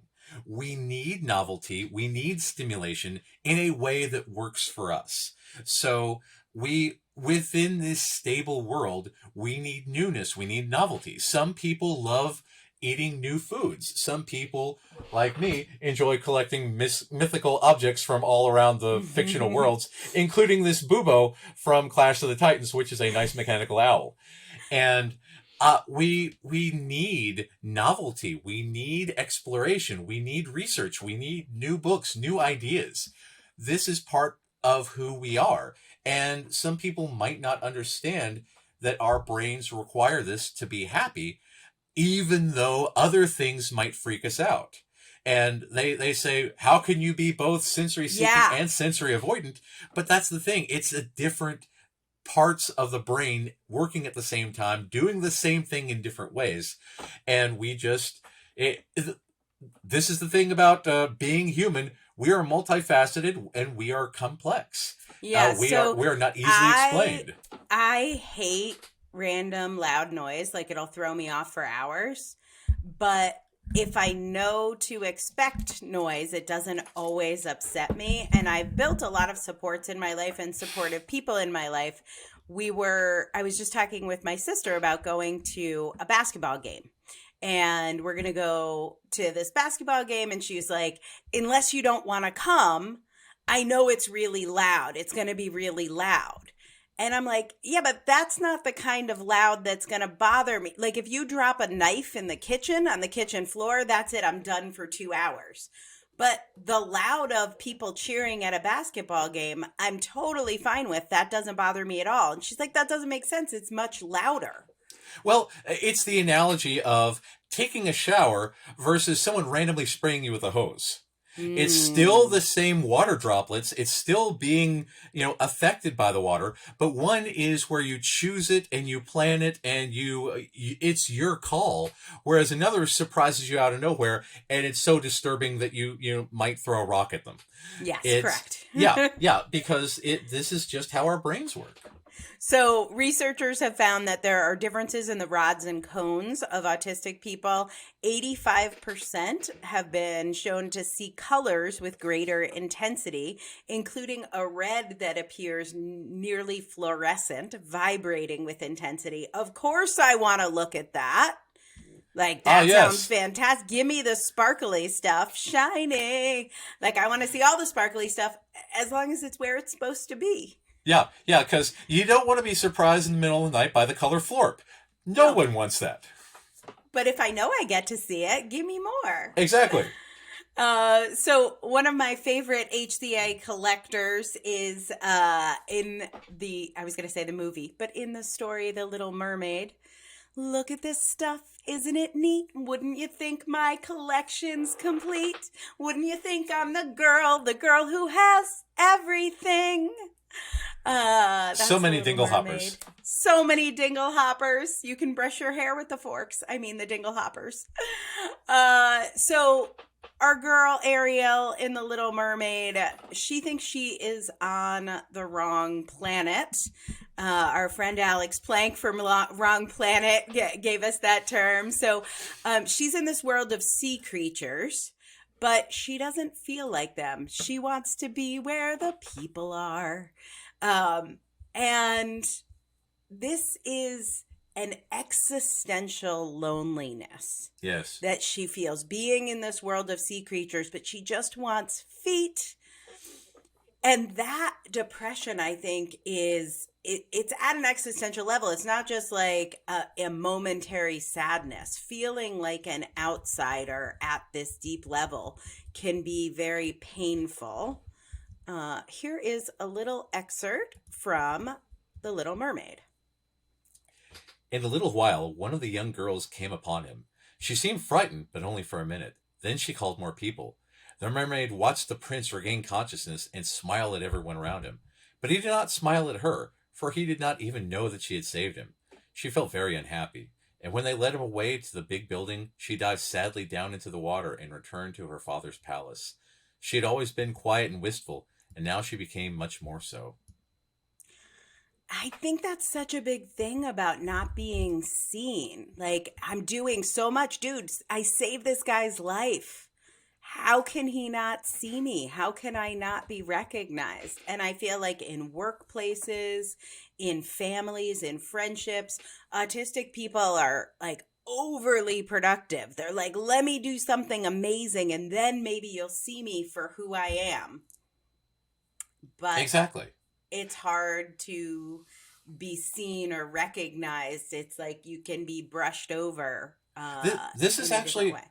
Speaker 2: We need novelty. We need stimulation in a way that works for us. So within this stable world, we need newness. We need novelty. Some people love eating new foods. Some people, like me, enjoy collecting mythical objects from all around the fictional worlds, including this bubo from Clash of the Titans, which is a nice mechanical owl. And we need novelty. We need exploration. We need research. We need new books, new ideas. This is part of who we are. And some people might not understand that our brains require this to be happy, even though other things might freak us out. And they say, how can you be both sensory seeking and sensory avoidant? But that's the thing. It's a different parts of the brain working at the same time, doing the same thing in different ways. And this is the thing about being human. We are multifaceted and we are complex. We are not easily explained.
Speaker 1: I hate random loud noise. Like, it'll throw me off for hours. But if I know to expect noise, it doesn't always upset me. And I've built a lot of supports in my life and supportive people in my life. I was just talking with my sister about going to a basketball game. And we're going to go to this basketball game. And she's like, unless you don't want to come, I know it's really loud. It's going to be really loud. And I'm like, yeah, but that's not the kind of loud that's going to bother me. Like, if you drop a knife in the kitchen, on the kitchen floor, that's it. I'm done for 2 hours. But the loud of people cheering at a basketball game, I'm totally fine with. That doesn't bother me at all. And she's like, that doesn't make sense. It's much louder.
Speaker 2: Well, it's the analogy of taking a shower versus someone randomly spraying you with a hose. It's still the same water droplets. It's still being, affected by the water. But one is where you choose it and you plan it and it's your call. Whereas another surprises you out of nowhere and it's so disturbing that you might throw a rock at them.
Speaker 1: Yes, correct.
Speaker 2: yeah, because this is just how our brains work.
Speaker 1: So researchers have found that there are differences in the rods and cones of autistic people. 85% have been shown to see colors with greater intensity, including a red that appears nearly fluorescent, vibrating with intensity. Of course, I want to look at that. Like, that sounds fantastic. Give me the sparkly stuff, shiny. Like, I want to see all the sparkly stuff as long as it's where it's supposed to be.
Speaker 2: Yeah, because you don't want to be surprised in the middle of the night by the color florp. No one wants that.
Speaker 1: But if I know I get to see it, give me more.
Speaker 2: Exactly.
Speaker 1: So one of my favorite HCA collectors is in I was going to say the movie, but in the story, The Little Mermaid. Look at this stuff. Isn't it neat? Wouldn't you think my collection's complete? Wouldn't you think I'm the girl who has everything?
Speaker 2: So many dingle hoppers.
Speaker 1: So many dingle hoppers. You can brush your hair with the forks. I mean, the dingle hoppers. So our girl Ariel in The Little Mermaid, she thinks she is on the wrong planet. Our friend Alex Plank from Wrong Planet gave us that term. So she's in this world of sea creatures, but she doesn't feel like them. She wants to be where the people are. And this is an existential loneliness.
Speaker 2: Yes.
Speaker 1: That she feels being in this world of sea creatures, but she just wants feet. And that depression, I think, it's at an existential level. It's not just like a momentary sadness. Feeling like an outsider at this deep level can be very painful. Here is a little excerpt from The Little Mermaid.
Speaker 2: In a little while, one of the young girls came upon him. She seemed frightened, but only for a minute. Then she called more people. The mermaid watched the prince regain consciousness and smile at everyone around him. But he did not smile at her, for he did not even know that she had saved him. She felt very unhappy, and when they led him away to the big building, she dived sadly down into the water and returned to her father's palace. She had always been quiet and wistful, and now she became much more so.
Speaker 1: I think that's such a big thing about not being seen. Like, I'm doing so much. Dude, I saved this guy's life. how can he not see me? How can I not be recognized? And I feel like in workplaces, in families, in friendships, autistic people are like overly productive. They're like, let me do something amazing and then maybe you'll see me for who I am. But
Speaker 2: Exactly.
Speaker 1: it's hard to be seen or recognized. It's like you can be brushed over
Speaker 2: This is
Speaker 1: in a different
Speaker 2: actually
Speaker 1: way.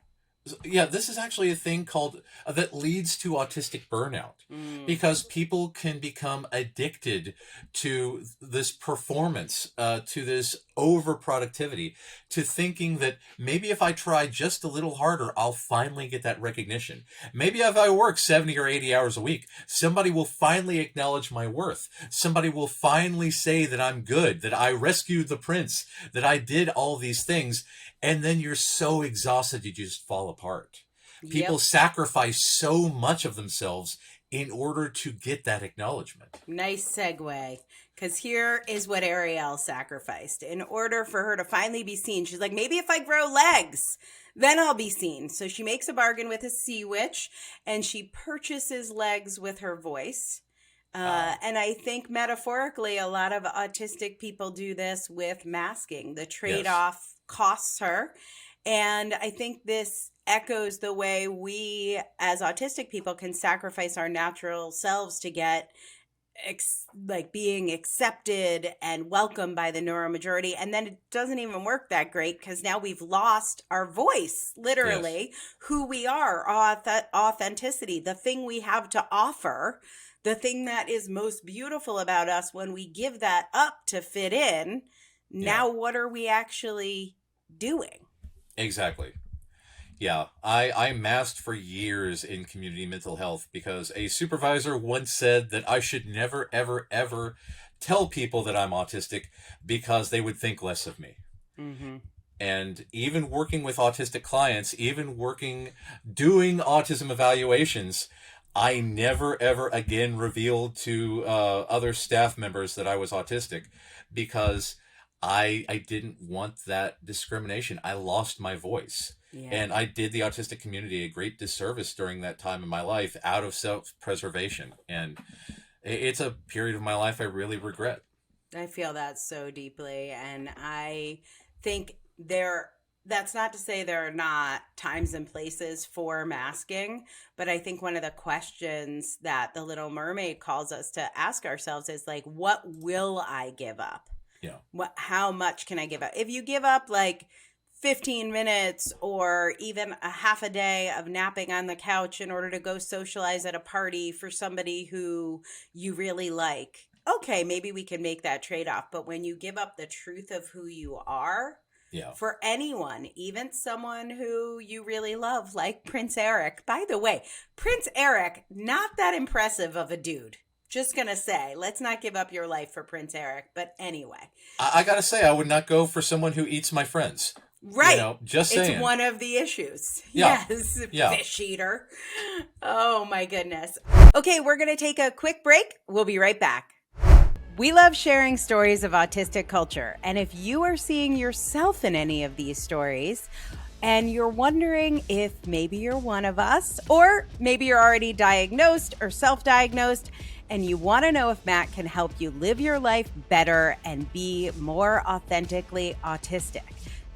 Speaker 2: Yeah, this is actually a thing called that leads to autistic burnout,
Speaker 1: Mm.
Speaker 2: because people can become addicted to this performance, to this over productivity, to thinking that maybe if I try just a little harder, I'll finally get that recognition. Maybe if I work 70 or 80 hours a week, somebody will finally acknowledge my worth. Somebody will finally say that I'm good, that I rescued the prince, that I did all these things. And then you're so exhausted, you just fall apart. People
Speaker 1: Yep.
Speaker 2: sacrifice so much of themselves in order to get that acknowledgement.
Speaker 1: Nice segue. Because here is what Ariel sacrificed. In order for her to finally be seen, she's like, maybe if I grow legs, then I'll be seen. So she makes a bargain with a sea witch and she purchases legs with her voice. And I think metaphorically, a lot of autistic people do this with masking. The trade
Speaker 2: Yes.
Speaker 1: off costs her. And I think this echoes the way we, as autistic people, can sacrifice our natural selves to get like being accepted and welcomed by the neuromajority. And then it doesn't even work that great because now we've lost our voice, literally,
Speaker 2: Yes.
Speaker 1: who we are, our authenticity, the thing we have to offer, the thing that is most beautiful about us. When we give that up to fit in,
Speaker 2: Yeah.
Speaker 1: now what are we actually doing?
Speaker 2: Exactly. Yeah, I masked for years in community mental health because a supervisor once said that I should never, ever, ever tell people that I'm autistic because they would think less of me.
Speaker 1: Mm-hmm.
Speaker 2: And even working with autistic clients, doing autism evaluations, I never, ever again revealed to other staff members that I was autistic because I didn't want that discrimination. I lost my voice.
Speaker 1: Yeah.
Speaker 2: And I did the autistic community a great disservice during that time in my life out of self-preservation. And it's a period of my life I really regret.
Speaker 1: I feel that so deeply. And I think that's not to say there are not times and places for masking, but I think one of the questions that the Little Mermaid calls us to ask ourselves is like, what will I give up?
Speaker 2: Yeah.
Speaker 1: How much can I give up? If you give up like 15 minutes or even a half a day of napping on the couch in order to go socialize at a party for somebody who you really like, okay, maybe we can make that trade-off. But when you give up the truth of who you are,
Speaker 2: Yeah.
Speaker 1: for anyone, even someone who you really love, like Prince Eric. By the way, Prince Eric, not that impressive of a dude. Just gonna say, let's not give up your life for Prince Eric. But anyway.
Speaker 2: I gotta say, I would not go for someone who eats my friends.
Speaker 1: Right.
Speaker 2: Just saying.
Speaker 1: It's one of the issues.
Speaker 2: Yeah.
Speaker 1: Yes.
Speaker 2: Yeah.
Speaker 1: Fish eater. Oh my goodness. Okay, we're going to take a quick break. We'll be right back. We love sharing stories of autistic culture. And if you are seeing yourself in any of these stories and you're wondering if maybe you're one of us, or maybe you're already diagnosed or self-diagnosed, and you want to know if Matt can help you live your life better and be more authentically autistic,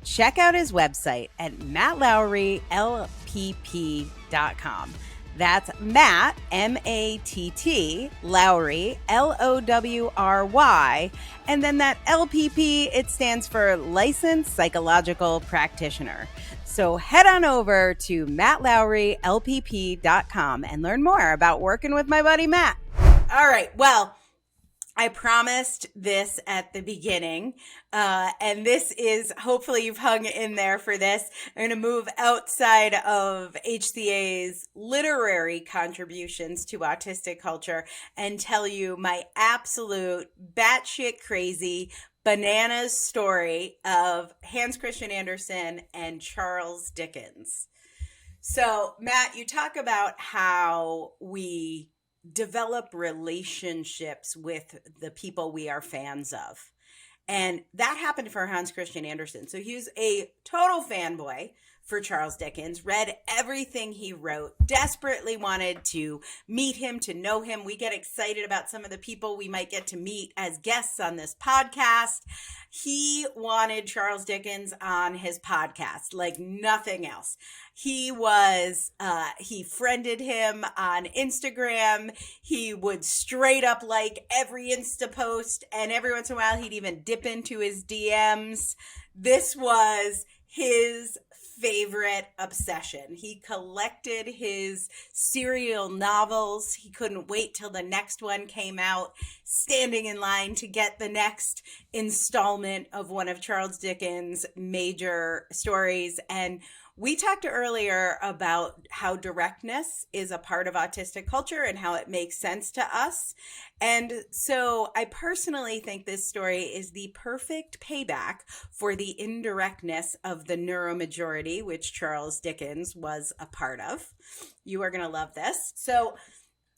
Speaker 1: check out his website at mattlowrylpp.com. That's Matt, M-A-T-T, Lowry, L-O-W-R-Y. And then that LPP, it stands for Licensed Psychological Practitioner. So head on over to mattlowrylpp.com and learn more about working with my buddy Matt. All right, well, I promised this at the beginning, and this is, hopefully you've hung in there for this. I'm going to move outside of HCA's literary contributions to autistic culture and tell you my absolute batshit crazy bananas story of Hans Christian Andersen and Charles Dickens. So, Matt, you talk about how we develop relationships with the people we are fans of. And that happened for Hans Christian Andersen. So he was a total fanboy for Charles Dickens, read everything he wrote, desperately wanted to meet him, to know him. We get excited about some of the people we might get to meet as guests on this podcast. He wanted Charles Dickens on his podcast like nothing else. He friended him on Instagram. He would straight up like every Insta post, and every once in a while he'd even dip into his DMs. This was his favorite obsession. He collected his serial novels. He couldn't wait till the next one came out, standing in line to get the next installment of one of Charles Dickens' major stories. And we talked earlier about how directness is a part of autistic culture and how it makes sense to us. And so I personally think this story is the perfect payback for the indirectness of the neuromajority, which Charles Dickens was a part of. You are going to love this. So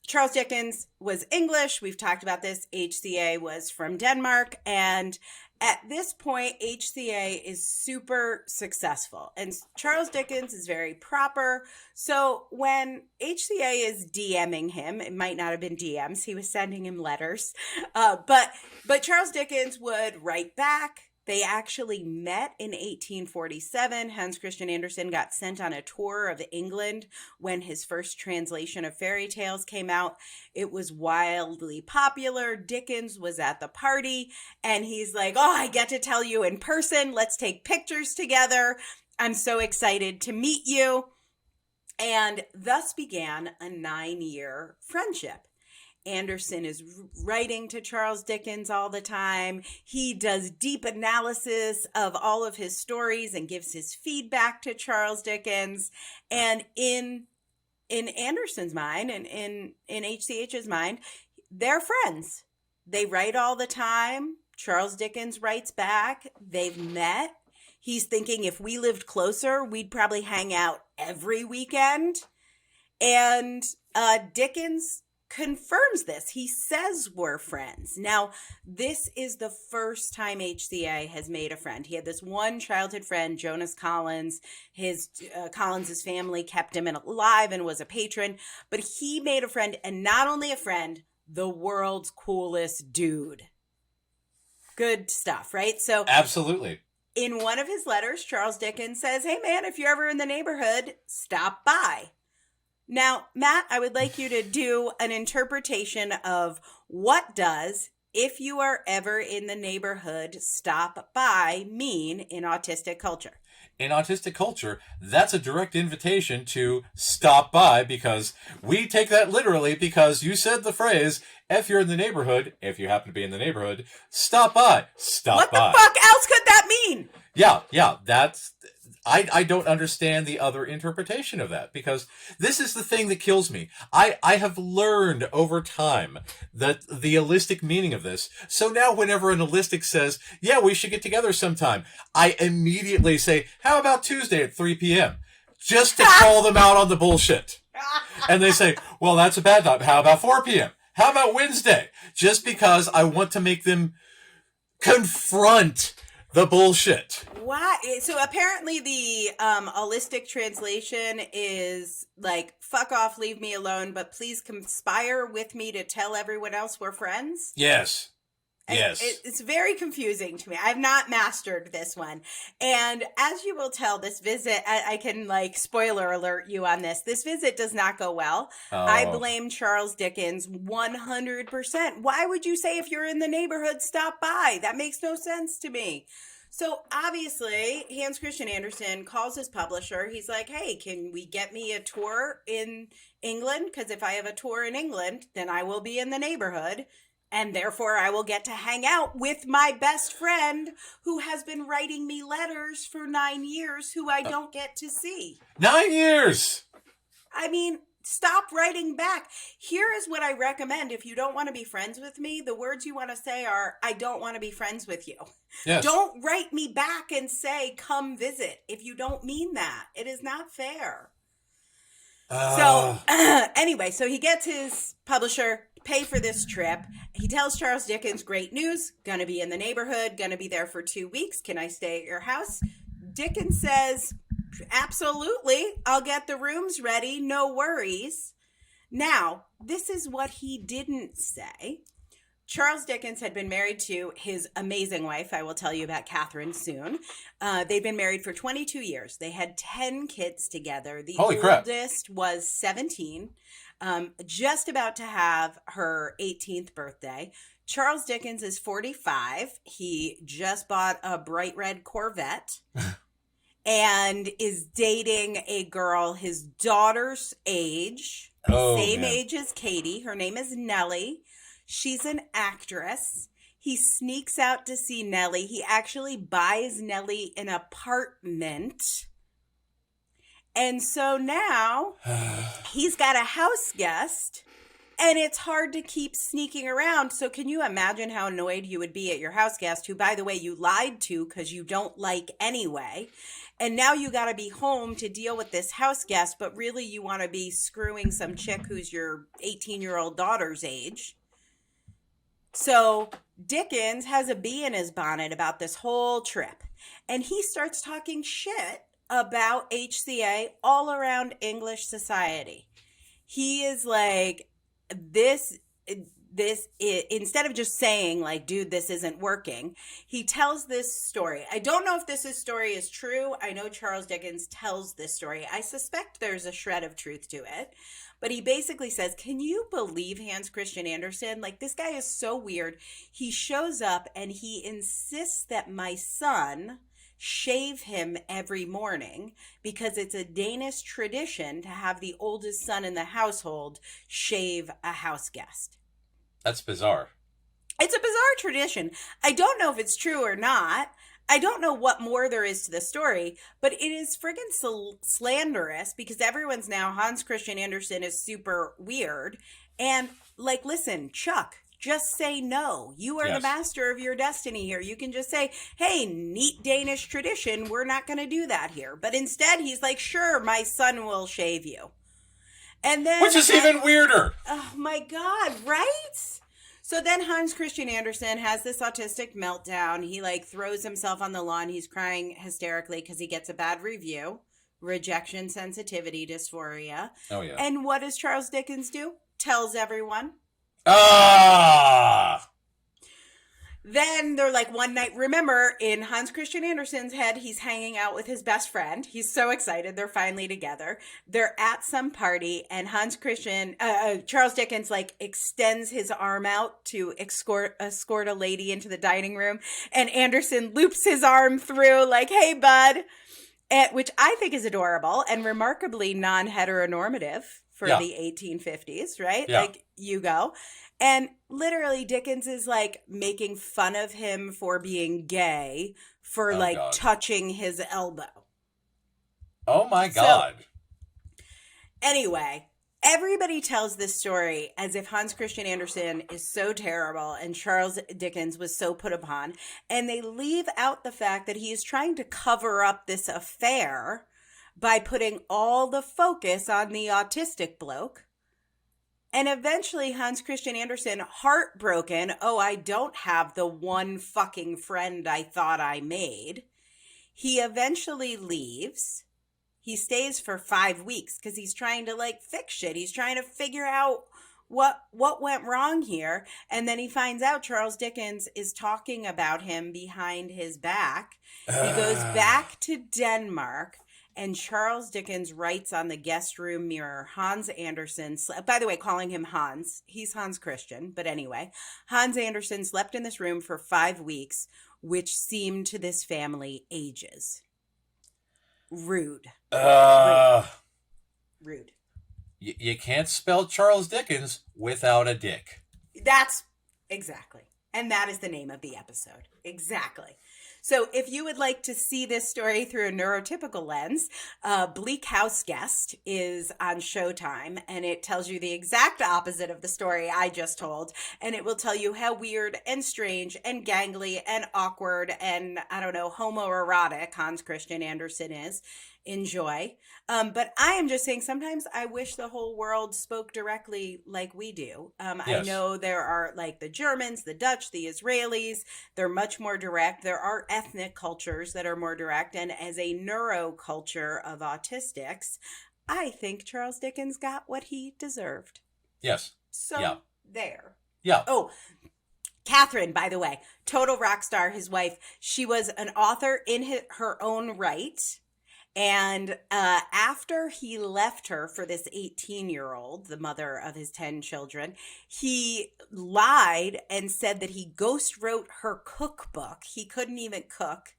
Speaker 1: Charles Dickens was English. We've talked about this. HCA was from Denmark. And at this point, HCA is super successful, and Charles Dickens is very proper. So when HCA is DMing him, it might not have been DMs, he was sending him letters, but Charles Dickens would write back. They actually met in 1847. Hans Christian Andersen got sent on a tour of England when his first translation of fairy tales came out. It was wildly popular. Dickens was at the party, and he's like, "Oh, I get to tell you in person. Let's take pictures together. I'm so excited to meet you." And thus began a 9-year friendship. Andersen is writing to Charles Dickens all the time. He does deep analysis of all of his stories and gives his feedback to Charles Dickens. And in Andersen's mind and in HCH's mind, they're friends. They write all the time. Charles Dickens writes back. They've met. He's thinking if we lived closer, we'd probably hang out every weekend. And Dickens confirms this. He says we're friends. Now, this is the first time HCA has made a friend. He had this one childhood friend, Jonas Collins. Collins's family kept him alive and was a patron, but he made a friend, and not only a friend, the world's coolest dude. Good stuff, right? So
Speaker 2: Absolutely.
Speaker 1: In one of his letters, Charles Dickens says, "Hey man, if you're ever in the neighborhood, stop by." Now, Matt, I would like you to do an interpretation of what does "if you are ever in the neighborhood, stop by" mean in autistic culture.
Speaker 2: In autistic culture, that's a direct invitation to stop by, because we take that literally, because you said the phrase, if you're in the neighborhood, if you happen to be in the neighborhood, stop by. Stop by.
Speaker 1: What the fuck else could that mean?
Speaker 2: Yeah, that's... I don't understand the other interpretation of that, because this is the thing that kills me. I have learned over time that the allistic meaning of this. So now whenever an allistic says, "Yeah, we should get together sometime," I immediately say, "How about Tuesday at 3 p.m.? Just to call them out on the bullshit. And they say, "Well, that's a bad time. How about 4 p.m.? How about Wednesday?" Just because I want to make them confront the bullshit.
Speaker 1: Why? So apparently the allistic translation is like, "Fuck off, leave me alone, but please conspire with me to tell everyone else we're friends."
Speaker 2: Yes. Yes.
Speaker 1: It's very confusing to me. I've not mastered this one. And as you will tell, this visit, I can spoiler alert you on this. This visit does not go well.
Speaker 2: Oh.
Speaker 1: I blame Charles Dickens 100%. Why would you say if you're in the neighborhood, stop by? That makes no sense to me. So obviously, Hans Christian Andersen calls his publisher. He's like, "Hey, can we get me a tour in England? Because if I have a tour in England, then I will be in the neighborhood. And therefore, I will get to hang out with my best friend who has been writing me letters for 9 years, who I don't get to see."
Speaker 2: 9 years!
Speaker 1: I mean, stop writing back. Here is what I recommend. If you don't want to be friends with me, the words you want to say are, "I don't want to be friends with you."
Speaker 2: Yes.
Speaker 1: Don't write me back and say, "Come visit," if you don't mean that. It is not fair. So anyway, so he gets his publisher pay for this trip. He tells Charles Dickens, "Great news, gonna be in the neighborhood, gonna be there for 2 weeks. Can I stay at your house?" Dickens says, Absolutely. I'll get the rooms ready. No worries. Now, this is what he didn't say. Charles Dickens had been married to his amazing wife. I will tell you about Catherine soon. They'd been married for 22 years. They had 10 kids together. The
Speaker 2: Holy crap.
Speaker 1: oldest was 17, just about to have her 18th birthday. Charles Dickens is 45. He just bought a bright red Corvette and is dating a girl his daughter's age, same age as Katie. Her name is Nellie. She's an actress. He sneaks out to see Nellie. He actually buys Nellie an apartment. And so now he's got a house guest, and it's hard to keep sneaking around. So can you imagine how annoyed you would be at your house guest, who, by the way, you lied to because you don't like anyway. And now you got to be home to deal with this house guest, but really you want to be screwing some chick who's your 18-year-old daughter's age. So Dickens has a bee in his bonnet about this whole trip, and he starts talking shit about HCA all around English society. He is like, this instead of just saying like, dude, this isn't working, he tells this story. I don't know if this story is true. I know Charles Dickens tells this story. I suspect there's a shred of truth to it. But he basically says, can you believe Hans Christian Andersen? Like, this guy is so weird. He shows up and he insists that my son shave him every morning because it's a Danish tradition to have the oldest son in the household shave a house guest.
Speaker 2: That's bizarre.
Speaker 1: It's a bizarre tradition. I don't know if it's true or not. I don't know what more there is to the story, but it is friggin' slanderous because everyone's now, Hans Christian Andersen is super weird. And like, listen, Chuck, just say no. You are the master of your destiny here. You can just say, hey, neat Danish tradition. We're not going to do that here. But instead, he's like, sure, my son will shave you. And then,
Speaker 2: which is even weirder.
Speaker 1: Oh my God, right? So then Hans Christian Andersen has this autistic meltdown. He like throws himself on the lawn. He's crying hysterically because he gets a bad review. Rejection, sensitivity, dysphoria.
Speaker 2: Oh, yeah.
Speaker 1: And what does Charles Dickens do? Tells everyone.
Speaker 2: Ah!
Speaker 1: Then they're like one night, remember, in Hans Christian Andersen's head, he's hanging out with his best friend. He's so excited. They're finally together. They're at some party, and Charles Dickens, like, extends his arm out to escort a lady into the dining room, and Andersen loops his arm through, like, hey, bud, which I think is adorable and remarkably non-heteronormative for the 1850s, right?
Speaker 2: Yeah.
Speaker 1: Like, you go. And literally Dickens is like making fun of him for being gay, for touching his elbow.
Speaker 2: Oh my God.
Speaker 1: So, anyway, everybody tells this story as if Hans Christian Andersen is so terrible and Charles Dickens was so put upon. And they leave out the fact that he is trying to cover up this affair by putting all the focus on the autistic bloke. And eventually Hans Christian Andersen, heartbroken, I don't have the one fucking friend I thought I made. He eventually leaves. He stays for 5 weeks because he's trying to like fix shit. He's trying to figure out what went wrong here. And then he finds out Charles Dickens is talking about him behind his back. He goes back to Denmark. And Charles Dickens writes on the guest room mirror, Hans Andersen, by the way, calling him Hans. He's Hans Christian, but anyway. Hans Andersen slept in this room for 5 weeks, which seemed to this family ages. Rude. Rude.
Speaker 2: You can't spell Charles Dickens without a dick.
Speaker 1: That's exactly. And that is the name of the episode. Exactly. So if you would like to see this story through a neurotypical lens, Bleak House Guest is on Showtime, and it tells you the exact opposite of the story I just told, and it will tell you how weird and strange and gangly and awkward and, I don't know, homoerotic Hans Christian Andersen is. enjoy. But I am just saying sometimes I wish the whole world spoke directly like we do. I
Speaker 2: Yes.
Speaker 1: know there are like the Germans, the Dutch, the Israelis, they're much more direct. There are ethnic cultures that are more direct. And as a neuroculture of autistics, I think Charles Dickens got what he deserved.
Speaker 2: Yes.
Speaker 1: So
Speaker 2: Yeah.
Speaker 1: there.
Speaker 2: Yeah.
Speaker 1: Oh, Catherine, by the way, total rock star, his wife, she was an author in her own right. And after he left her for this 18-year-old, the mother of his 10 children, he lied and said that he ghost wrote her cookbook. He couldn't even cook.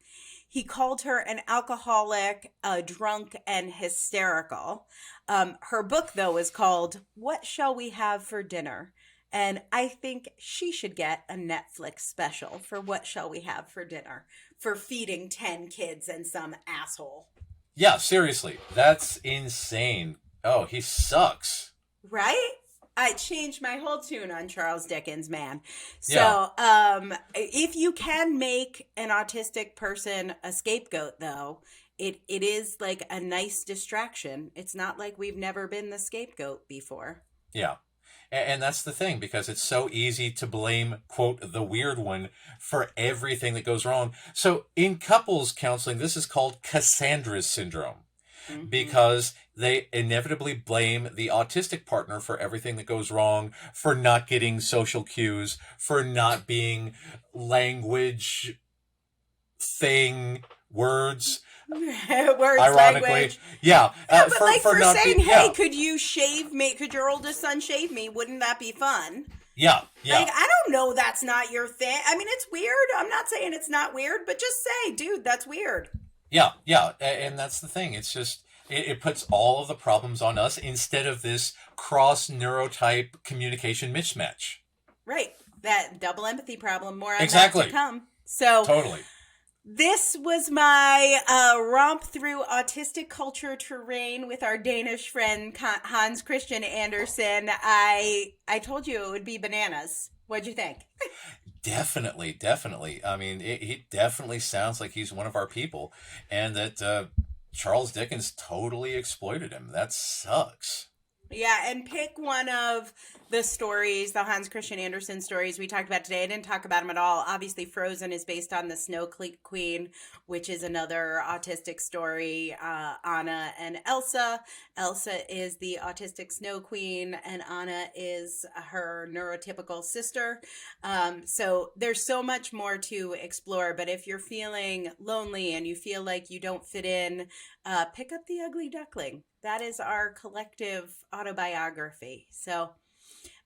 Speaker 1: He called her an alcoholic, drunk, and hysterical. Her book, though, is called What Shall We Have for Dinner? And I think she should get a Netflix special for What Shall We Have for Dinner for feeding 10 kids and some asshole.
Speaker 2: Yeah, seriously. That's insane. Oh, he sucks.
Speaker 1: Right? I changed my whole tune on Charles Dickens, man.
Speaker 2: Yeah.
Speaker 1: So, if you can make an autistic person a scapegoat, though, it is like a nice distraction. It's not like we've never been the scapegoat before.
Speaker 2: Yeah. And that's the thing, because it's so easy to blame, quote, the weird one for everything that goes wrong. So in couples counseling, this is called Cassandra's syndrome, because they inevitably blame the autistic partner for everything that goes wrong, for not getting social cues, for not being language thing, words.
Speaker 1: Words,
Speaker 2: Ironically,
Speaker 1: language.
Speaker 2: yeah.
Speaker 1: But for
Speaker 2: not
Speaker 1: saying,
Speaker 2: being,
Speaker 1: hey,
Speaker 2: yeah.
Speaker 1: could you shave me? Could your oldest son shave me? Wouldn't that be fun?
Speaker 2: Yeah, yeah.
Speaker 1: Like, I don't know, that's not your thing. I mean, it's weird. I'm not saying it's not weird, but just say, dude, that's weird.
Speaker 2: Yeah, yeah. And that's the thing. It's just, it puts all of the problems on us instead of this cross neurotype communication mismatch.
Speaker 1: Right. That double empathy problem. More on
Speaker 2: Exactly.
Speaker 1: that to come. So
Speaker 2: Totally.
Speaker 1: this was my romp through autistic culture terrain with our Danish friend Hans Christian Andersen. I told you it would be bananas. What'd you think?
Speaker 2: Definitely, definitely. I mean, he definitely sounds like he's one of our people, and that Charles Dickens totally exploited him. That sucks.
Speaker 1: Yeah, and pick one of the stories, the Hans Christian Andersen stories we talked about today. I didn't talk about them at all. Obviously, Frozen is based on the Snow Queen, which is another autistic story. Anna and Elsa. Elsa is the autistic Snow Queen, and Anna is her neurotypical sister. So there's so much more to explore. But if you're feeling lonely and you feel like you don't fit in, pick up The Ugly Duckling. That is our collective autobiography. So,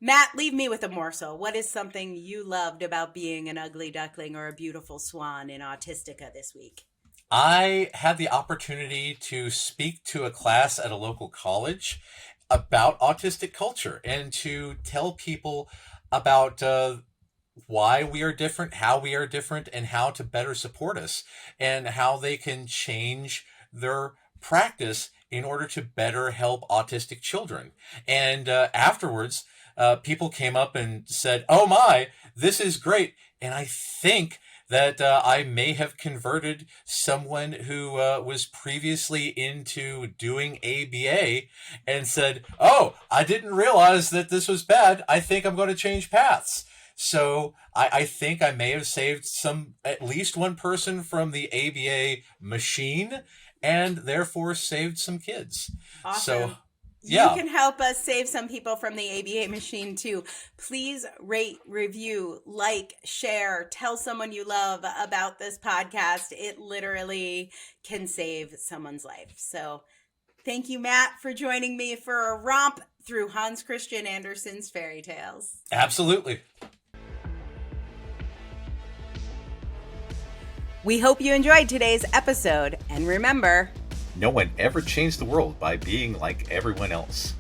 Speaker 1: Matt, leave me with a morsel. What is something you loved about being an ugly duckling or a beautiful swan in Autistica this week?
Speaker 2: I had the opportunity to speak to a class at a local college about autistic culture and to tell people about why we are different, how we are different, and how to better support us, and how they can change their practice in order to better help autistic children. And afterwards, people came up and said, oh my, this is great. And I think that I may have converted someone who was previously into doing ABA and said, oh, I didn't realize that this was bad. I think I'm going to change paths. So I think I may have saved at least one person from the ABA machine, and therefore saved some kids.
Speaker 1: Awesome.
Speaker 2: So, yeah.
Speaker 1: You can help us save some people from the ABA machine too. Please rate, review, like, share, tell someone you love about this podcast. It literally can save someone's life. So thank you, Matt, for joining me for a romp through Hans Christian Andersen's fairy tales.
Speaker 2: Absolutely.
Speaker 1: We hope you enjoyed today's episode. And remember,
Speaker 2: no one ever changed the world by being like everyone else.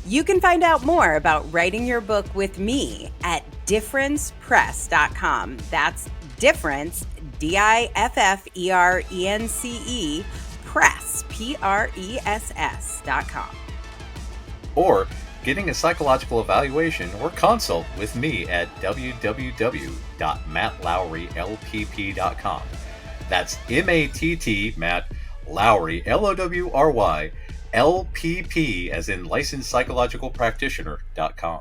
Speaker 1: You can find out more about writing your book with me at differencepress.com. That's difference, DIFFERENCE, press, PRESS.com.
Speaker 2: Or getting a psychological evaluation or consult with me at www.mattlowrylpp.com. That's MATT, Matt Lowry, Lowry, LPP, as in licensed psychological practitioner.com.